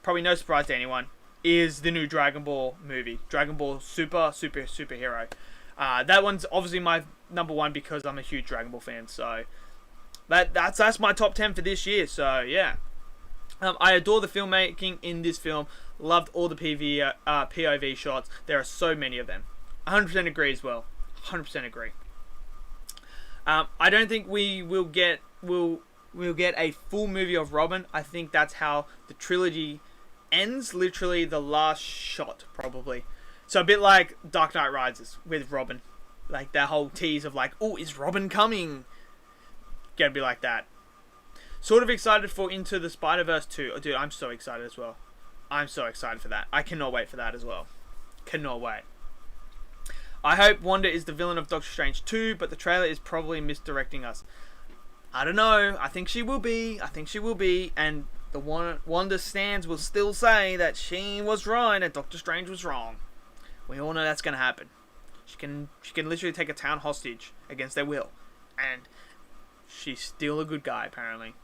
probably no surprise to anyone, is the new Dragon Ball movie. Dragon Ball Superhero. That one's obviously my number 1 because I'm a huge Dragon Ball fan. So that's my top 10 for this year. So yeah, I adore the filmmaking in this film. Loved all the POV shots. There are so many of them. 100% agree as well. 100% agree. I don't think we'll get a full movie of Robin. I think that's how the trilogy ends. Literally the last shot, probably. So a bit like Dark Knight Rises with Robin. Like that whole tease of like, oh, is Robin coming? Gonna be like that. Sort of excited for Into the Spider-Verse 2. Oh, dude, I'm so excited as well. I'm so excited for that. I cannot wait for that as well. Cannot wait. I hope Wanda is the villain of Doctor Strange 2, but the trailer is probably misdirecting us. I don't know. I think she will be. And the Wanda stands will still say that she was right and Doctor Strange was wrong. We all know that's going to happen. She can literally take a town hostage against their will. And she's still a good guy, apparently.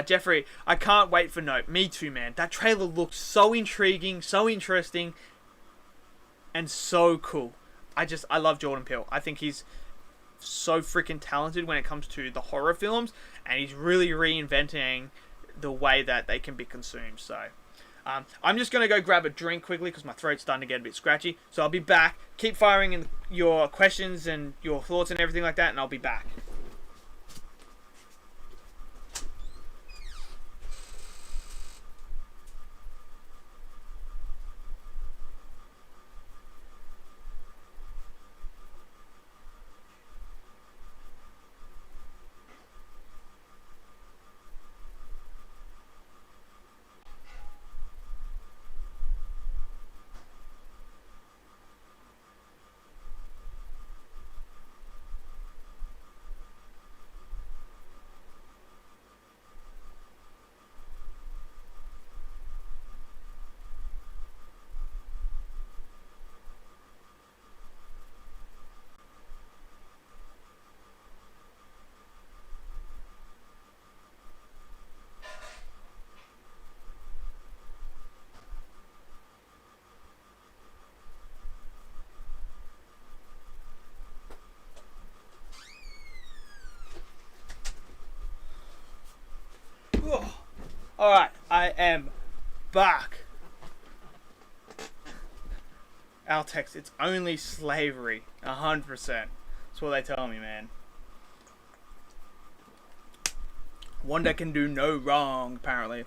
Jeffrey, I can't wait for Nope. Me too, man. That trailer looked so intriguing, so interesting, and so cool. I love Jordan Peele. I think he's so freaking talented when it comes to the horror films, and he's really reinventing the way that they can be consumed. So, I'm just going to go grab a drink quickly because my throat's starting to get a bit scratchy. So I'll be back. Keep firing in your questions and your thoughts and everything like that, and I'll be back. Alright, I am back. Altex, it's only slavery. 100%. That's what they tell me, man. Wanda can do no wrong, apparently.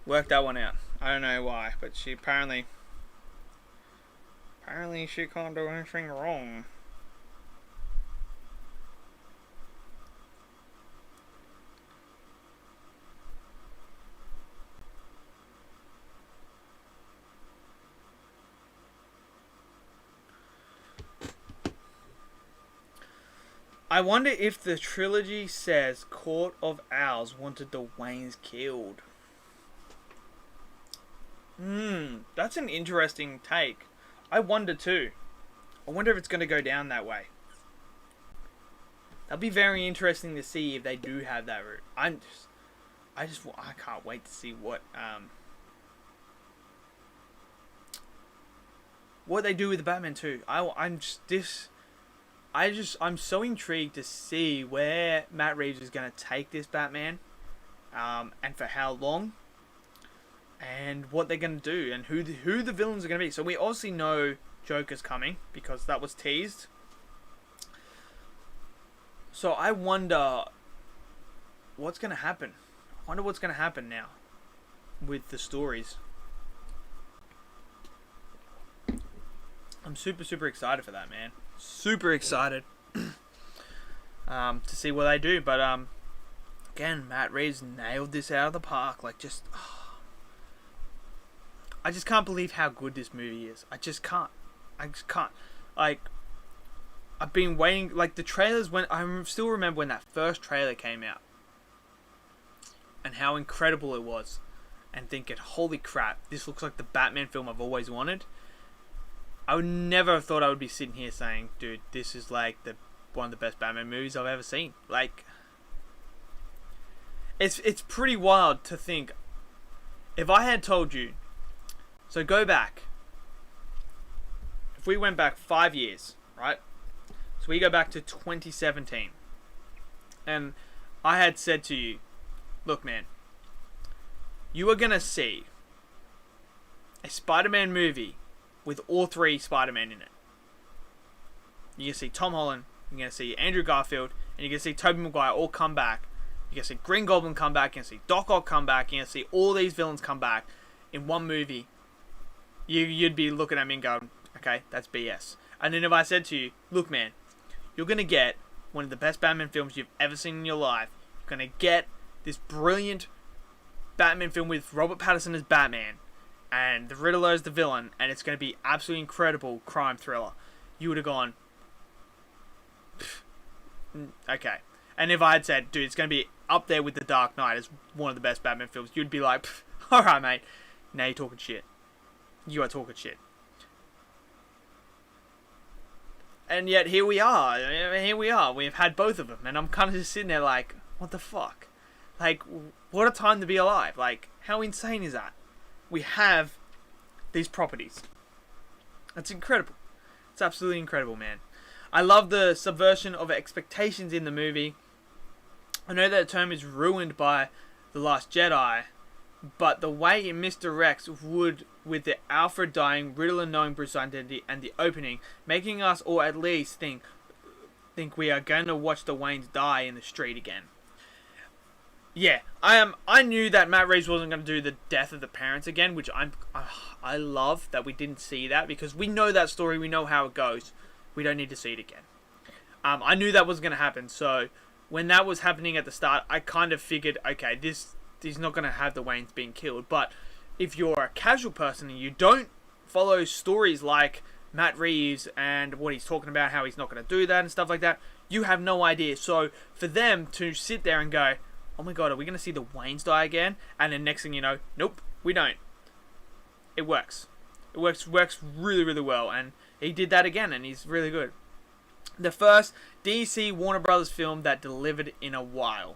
Worked that one out. I don't know why, but she apparently she can't do anything wrong. I wonder if the trilogy says Court of Owls wanted the Waynes killed. That's an interesting take. I wonder too. I wonder if it's going to go down that way. That'll be very interesting to see if they do have that route. I can't wait to see what they do with the Batman 2. I'm so intrigued to see where Matt Reeves is going to take this Batman, and for how long, and what they're going to do, and who the villains are going to be. So we obviously know Joker's coming because that was teased. So I wonder what's going to happen. I wonder what's going to happen now with the stories. I'm super excited for that, man. Super excited to see what they do. But again, Matt Reeves nailed this out of the park. Like, I just can't believe how good this movie is. I just can't. Like, I've been waiting. Like, the trailers, I still remember when that first trailer came out and how incredible it was, and thinking, holy crap, this looks like the Batman film I've always wanted. I would never have thought I would be sitting here saying, dude, this is like one of the best Batman movies I've ever seen. Like, it's pretty wild to think, if I had told you, so go back, if we went back 5 years, right? So we go back to 2017, and I had said to you, look, man, you are going to see a Spider-Man movie with all three Spider-Man in it. You're going to see Tom Holland, you're going to see Andrew Garfield, and you're going to see Tobey Maguire all come back. You're going to see Green Goblin come back, you're going to see Doc Ock come back, you're going to see all these villains come back in one movie. You'd be looking at me and going, okay, that's BS. And then if I said to you, look, man, you're going to get one of the best Batman films you've ever seen in your life. You're going to get this brilliant Batman film with Robert Pattinson as Batman, and the Riddler as the villain, and it's going to be absolutely incredible crime thriller. You would have gone, okay. And if I had said, dude, it's going to be up there with The Dark Knight as one of the best Batman films, you'd be like, alright, mate, now you're talking shit. You are talking shit. And yet, here we are. We've had both of them, and I'm kind of just sitting there like, what the fuck? Like, what a time to be alive. Like, how insane is that? We have these properties. That's incredible. It's absolutely incredible, man. I love the subversion of expectations in the movie. I know that term is ruined by The Last Jedi, but the way it misdirects Wood with the Alfred dying, Riddler knowing Bruce's identity, and the opening, making us, or at least think we are going to watch the Waynes die in the street again. Yeah, I knew that Matt Reeves wasn't going to do the death of the parents again, which I love that we didn't see that, because we know that story, we know how it goes. We don't need to see it again. I knew that was going to happen, so when that was happening at the start, I kind of figured, okay, he's not going to have the Waynes being killed. But if you're a casual person and you don't follow stories like Matt Reeves and what he's talking about, how he's not going to do that and stuff like that, you have no idea. So for them to sit there and go, oh my god, are we going to see the Waynes die again? And then next thing you know, nope, we don't. It works. It works really, really well. And he did that again, and he's really good. The first DC Warner Brothers film that delivered in a while.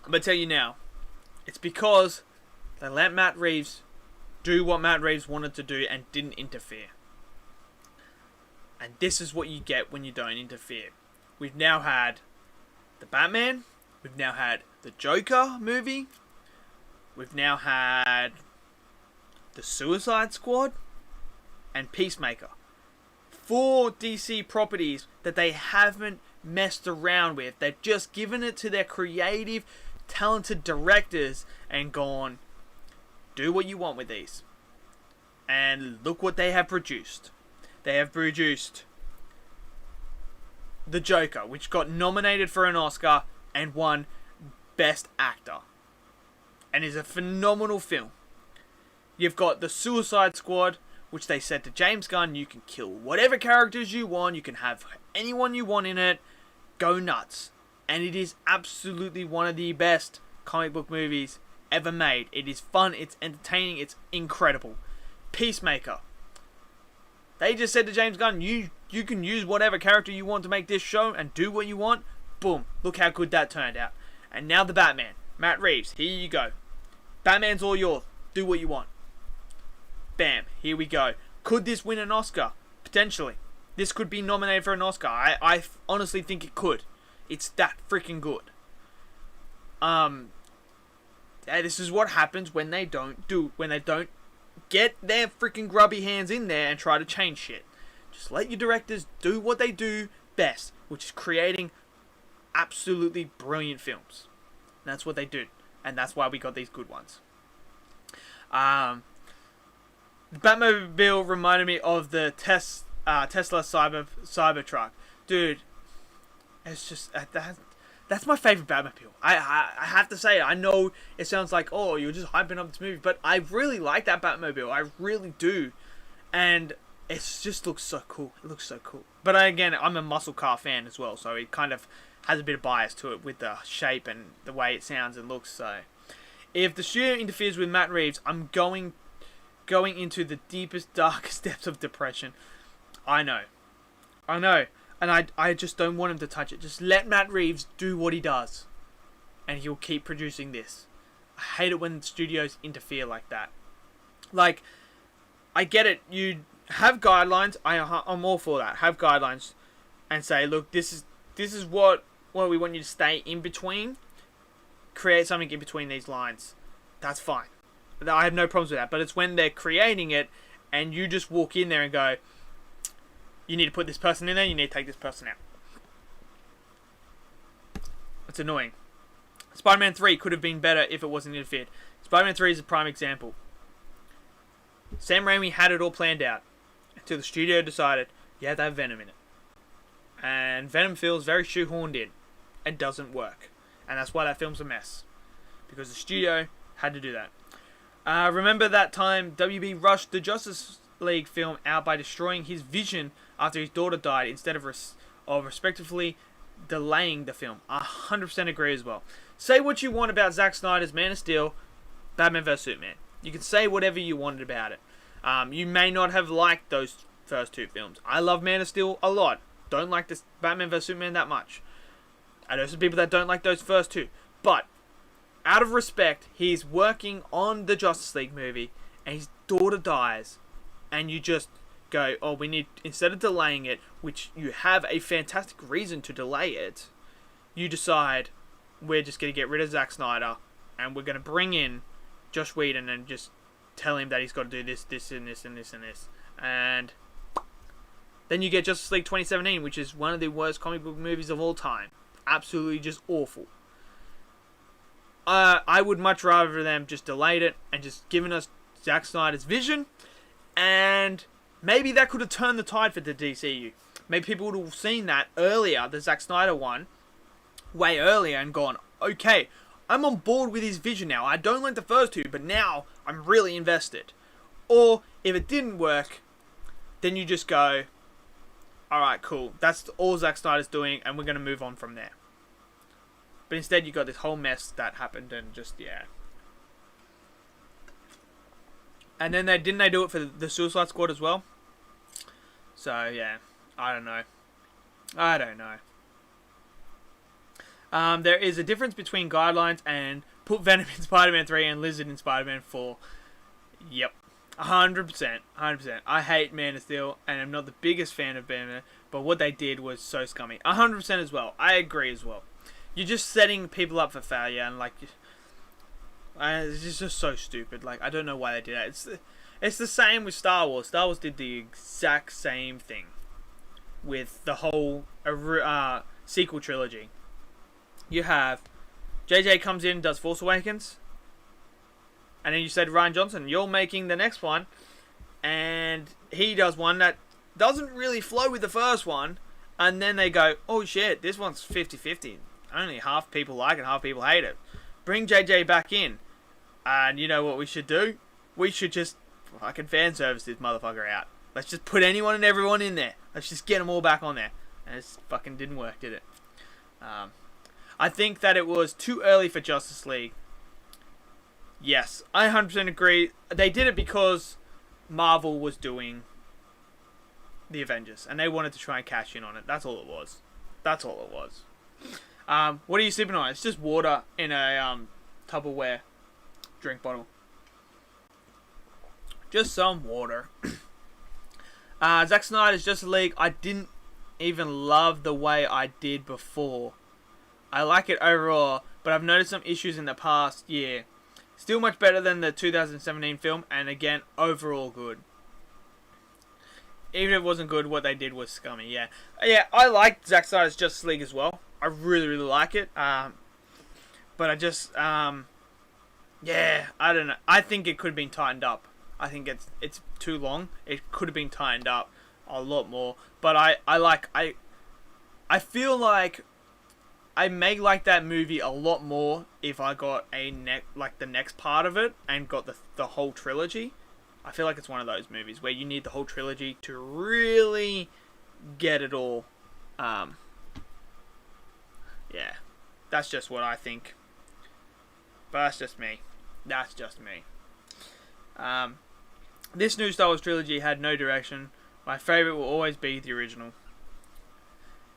I'm going to tell you now, it's because they let Matt Reeves do what Matt Reeves wanted to do and didn't interfere. And this is what you get when you don't interfere. We've now had the Batman, we've now had the Joker movie, we've now had the Suicide Squad, and Peacemaker. 4 DC properties that they haven't messed around with. They've just given it to their creative, talented directors and gone, do what you want with these. And look what they have produced. They have produced The Joker, which got nominated for an Oscar and won Best Actor, and is a phenomenal film. You've got The Suicide Squad, which they said to James Gunn, you can kill whatever characters you want, you can have anyone you want in it, go nuts. And it is absolutely one of the best comic book movies ever made. It is fun, it's entertaining, it's incredible. Peacemaker. They just said to James Gunn, you can use whatever character you want to make this show and do what you want, Boom. Look how good that turned out. And now the Batman. Matt Reeves. Here you go. Batman's all yours. Do what you want. Bam. Here we go. Could this win an Oscar? Potentially. This could be nominated for an Oscar. I honestly think it could. It's that freaking good. This is what happens when they don't get their freaking grubby hands in there and try to change shit. Just let your directors do what they do best, which is creating absolutely brilliant films. And that's what they do, and that's why we got these good ones. The Batmobile reminded me of the Tesla Cybertruck, dude. It's just that's my favorite Batmobile. I have to say it. I know it sounds like, oh, you're just hyping up this movie, but I really like that Batmobile. I really do, and it just looks so cool. It looks so cool. But again, I'm a muscle car fan as well, so it kind of has a bit of bias to it with the shape and the way it sounds and looks. So, if the studio interferes with Matt Reeves, I'm going into the deepest, darkest depths of depression. I know, and I just don't want him to touch it. Just let Matt Reeves do what he does, and he'll keep producing this. I hate it when studios interfere like that. Like, I get it. You have guidelines. I'm all for that. Have guidelines, and say, look, this is what we want you to stay in between. Create something in between these lines. That's fine. I have no problems with that. But it's when they're creating it, and you just walk in there and go, you need to put this person in there, you need to take this person out. It's annoying. Spider-Man 3 could have been better if it wasn't interfered. Spider-Man 3 is a prime example. Sam Raimi had it all planned out until the studio decided you have to have Venom in it. And Venom feels very shoehorned in and doesn't work. And that's why that film's a mess. Because the studio had to do that. Remember that time WB rushed the Justice League film out by destroying his vision after his daughter died instead of respectively delaying the film. 100% agree as well. Say what you want about Zack Snyder's Man of Steel, Batman vs Superman. You can say whatever you wanted about it. You may not have liked those first two films. I love Man of Steel a lot. Don't like this Batman vs Superman that much. I know some people that don't like those first two. But, out of respect, he's working on the Justice League movie, and his daughter dies, and you just go, oh, we need, instead of delaying it, which you have a fantastic reason to delay it, you decide, we're just going to get rid of Zack Snyder, and we're going to bring in Joss Whedon and just tell him that he's got to do this, this, and this, and this, and this. And then you get Justice League 2017, which is one of the worst comic book movies of all time. Absolutely just awful. I would much rather them just delayed it and just given us Zack Snyder's vision, and maybe that could have turned the tide for the DCU. Maybe people would have seen that earlier, the Zack Snyder one, way earlier, and gone, okay, I'm on board with his vision now. I don't like the first two, but now I'm really invested. Or, if it didn't work, then you just go, alright, cool, that's all Zack Snyder's doing, and we're going to move on from there. But instead, you got this whole mess that happened, and just, yeah. And then didn't they do it for the Suicide Squad as well? So, yeah, I don't know. There is a difference between guidelines and put Venom in Spider-Man 3 and Lizard in Spider-Man 4. Yep. 100%. I hate Man of Steel, and I'm not the biggest fan of Batman, but what they did was so scummy. 100% as well. I agree as well. You're just setting people up for failure, and like, it's just so stupid. Like, I don't know why they did that. It's the same with Star Wars. Star Wars did the exact same thing with the whole sequel trilogy. You have JJ comes in, does Force Awakens, and then you said, Rian Johnson, you're making the next one, and he does one that doesn't really flow with the first one, and then they go, oh shit, this one's 50-50. Only half people like it, half people hate it. Bring JJ back in, and you know what we should do? We should just fucking fan service this motherfucker out. Let's just put anyone and everyone in there. Let's just get them all back on there. And it fucking didn't work, did it? I think that it was too early for Justice League. Yes, I 100% agree. They did it because Marvel was doing the Avengers, and they wanted to try and cash in on it. That's all it was. What are you sipping on? It's just water in a Tupperware drink bottle. Just some water. Zack Snyder's Justice League. I didn't even love the way I did before. I like it overall, but I've noticed some issues in the past year. Still much better than the 2017 film, and again, overall good. Even if it wasn't good, what they did was scummy, yeah. Yeah, I like Zack Snyder's Justice League as well. I really, really like it. But I just, yeah, I don't know. I think it could have been tightened up. I think it's too long. It could have been tightened up a lot more. But I feel like I may like that movie a lot more if I got the next part of it and got the whole trilogy. I feel like it's one of those movies where you need the whole trilogy to really get it all. Yeah, that's just what I think. But that's just me. That's just me. This new Star Wars trilogy had no direction. My favourite will always be the original.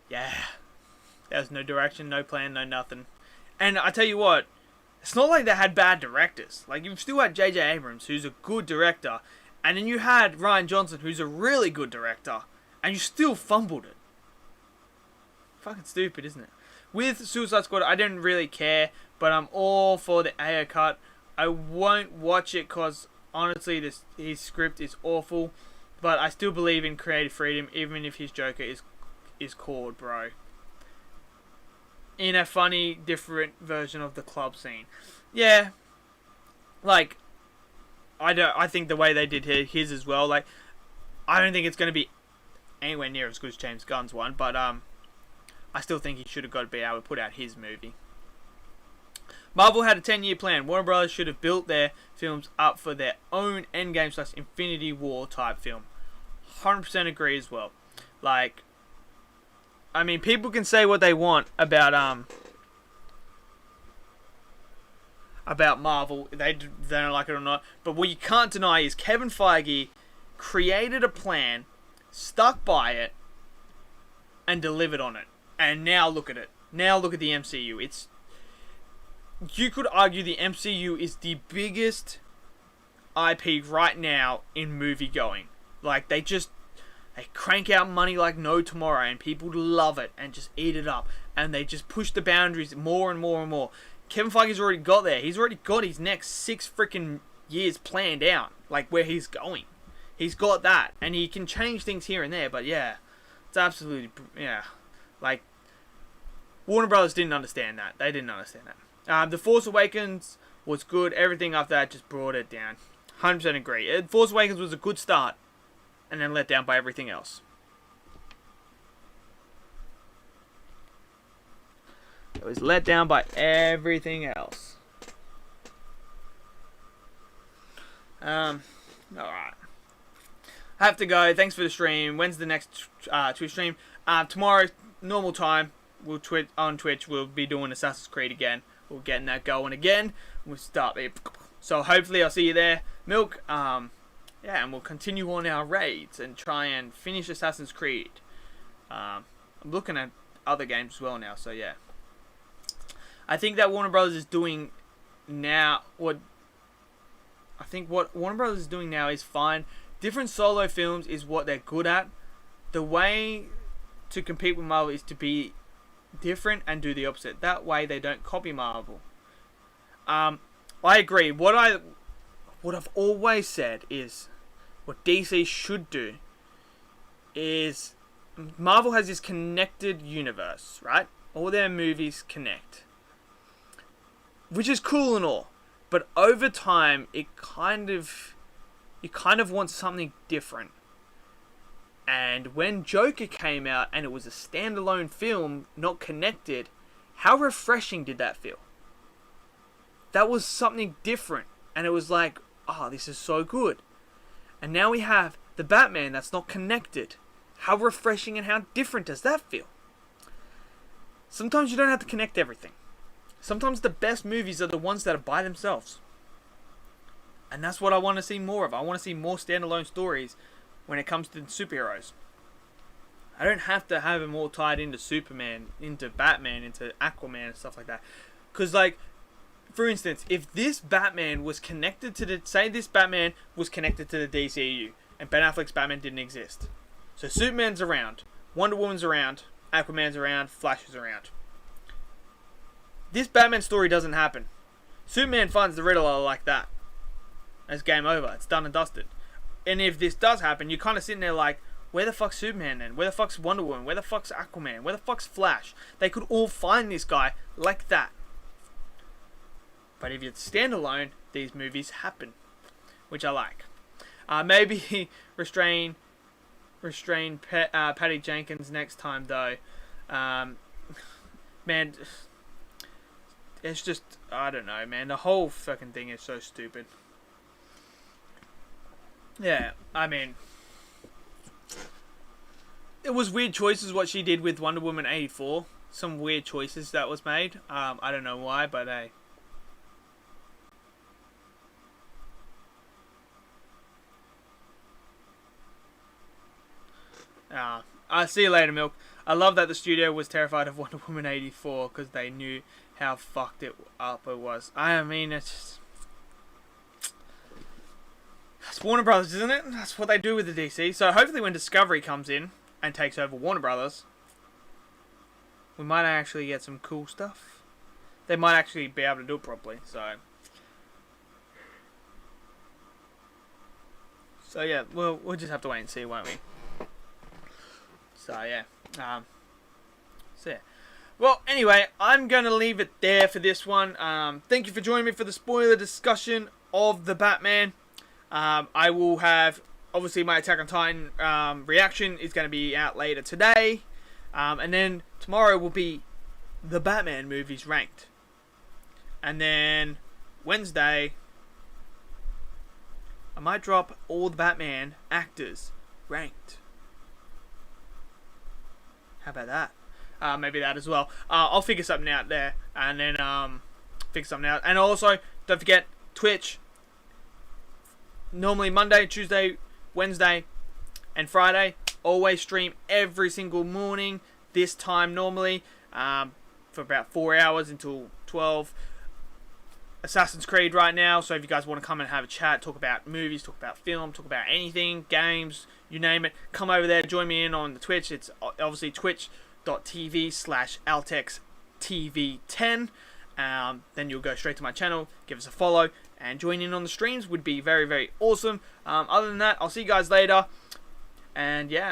Yeah. There's no direction, no plan, no nothing. And I tell you what, it's not like they had bad directors. Like, you've still had J.J. Abrams, who's a good director. And then you had Rian Johnson, who's a really good director. And you still fumbled it. Fucking stupid, isn't it? With Suicide Squad, I didn't really care. But I'm all for the AO cut. I won't watch it because, honestly, his script is awful. But I still believe in creative freedom, even if his Joker is called, bro. In a funny, different version of the club scene. Yeah. Like, I think the way they did his as well, like, I don't think it's going to be anywhere near as good as James Gunn's one, but I still think he should have got to be able to put out his movie. Marvel had a 10-year plan. Warner Brothers should have built their films up for their own Endgame/Infinity War type film. 100% agree as well. Like, I mean, people can say what they want about Marvel. They don't like it or not. But what you can't deny is Kevin Feige created a plan, stuck by it, and delivered on it. And now look at it. Now look at the MCU. You could argue the MCU is the biggest IP right now in movie going. Like, they crank out money like no tomorrow, and people love it and just eat it up. And they just push the boundaries more and more and more. Kevin Feige's already got there. He's already got his next 6 freaking years planned out, like where he's going. He's got that, and he can change things here and there. But yeah, it's absolutely, yeah. Like, Warner Brothers didn't understand that. They didn't understand that. The Force Awakens was good. Everything after that just brought it down. 100% agree. Force Awakens was a good start, and then let down by everything else. It was let down by everything else. Alright. I have to go. Thanks for the stream. When's the next Twitch stream? Tomorrow, normal time. On Twitch, we'll be doing Assassin's Creed again. We're getting that going again. We'll start it. So hopefully I'll see you there. Milk, yeah, and we'll continue on our raids and try and finish Assassin's Creed. I'm looking at other games as well now, so yeah. I think that Warner Brothers is doing now what Warner Brothers is doing now is fine. Different solo films is what they're good at. The way to compete with Marvel is to be different and do the opposite. That way they don't copy Marvel. I agree. What I've always said is what DC should do is Marvel has this connected universe, right? All their movies connect. Which is cool and all. But over time you kind of want something different. And when Joker came out and it was a standalone film, not connected, how refreshing did that feel? That was something different. And it was like, oh, this is so good. And now we have the Batman that's not connected. How refreshing and how different does that feel? Sometimes you don't have to connect everything. Sometimes the best movies are the ones that are by themselves. And that's what I want to see more of. I want to see more standalone stories when it comes to superheroes. I don't have to have him all tied into Superman, into Batman, into Aquaman and stuff like that. Because, like, for instance, if this Batman was connected to the... Say this Batman was connected to the DCU, and Ben Affleck's Batman didn't exist. So Superman's around, Wonder Woman's around, Aquaman's around, Flash is around. This Batman story doesn't happen. Superman finds the Riddler like that. It's game over. It's done and dusted. And if this does happen, you're kind of sitting there like, where the fuck's Superman then? Where the fuck's Wonder Woman? Where the fuck's Aquaman? Where the fuck's Flash? They could all find this guy like that. But if it's standalone, these movies happen, which I like. Maybe restrain Patty Jenkins next time though. Man, it's just, I don't know, man. The whole fucking thing is so stupid. Yeah, I mean, it was weird choices what she did with Wonder Woman 84. Some weird choices that was made. I don't know why, but hey. I'll see you later, Milk. I love that the studio was terrified of Wonder Woman 84 because they knew how fucked it up it was. I mean, it's just... That's Warner Brothers, isn't it? That's what they do with the DC. So hopefully when Discovery comes in and takes over Warner Brothers, we might actually get some cool stuff. They might actually be able to do it properly. So yeah, we'll just have to wait and see, won't we? So yeah. So yeah. Well, anyway, I'm going to leave it there for this one. Thank you for joining me for the spoiler discussion of the Batman. I will have, obviously, my Attack on Titan reaction is going to be out later today. And then tomorrow will be the Batman movies ranked. And then Wednesday, I might drop all the Batman actors ranked. How about that? Maybe that as well. I'll figure something out there. And then figure something out. And also, don't forget, Twitch. Normally Monday, Tuesday, Wednesday, and Friday. Always stream every single morning. This time normally. For about 4 hours until 12. Assassin's Creed right now. So if you guys want to come and have a chat, talk about movies, talk about film, talk about anything, games, you name it, come over there, join me in on the Twitch. It's obviously twitch.tv/AltexTV10. Then you'll go straight to my channel, give us a follow, and join in on the streams would be very, very awesome. Other than that, I'll see you guys later. And yeah.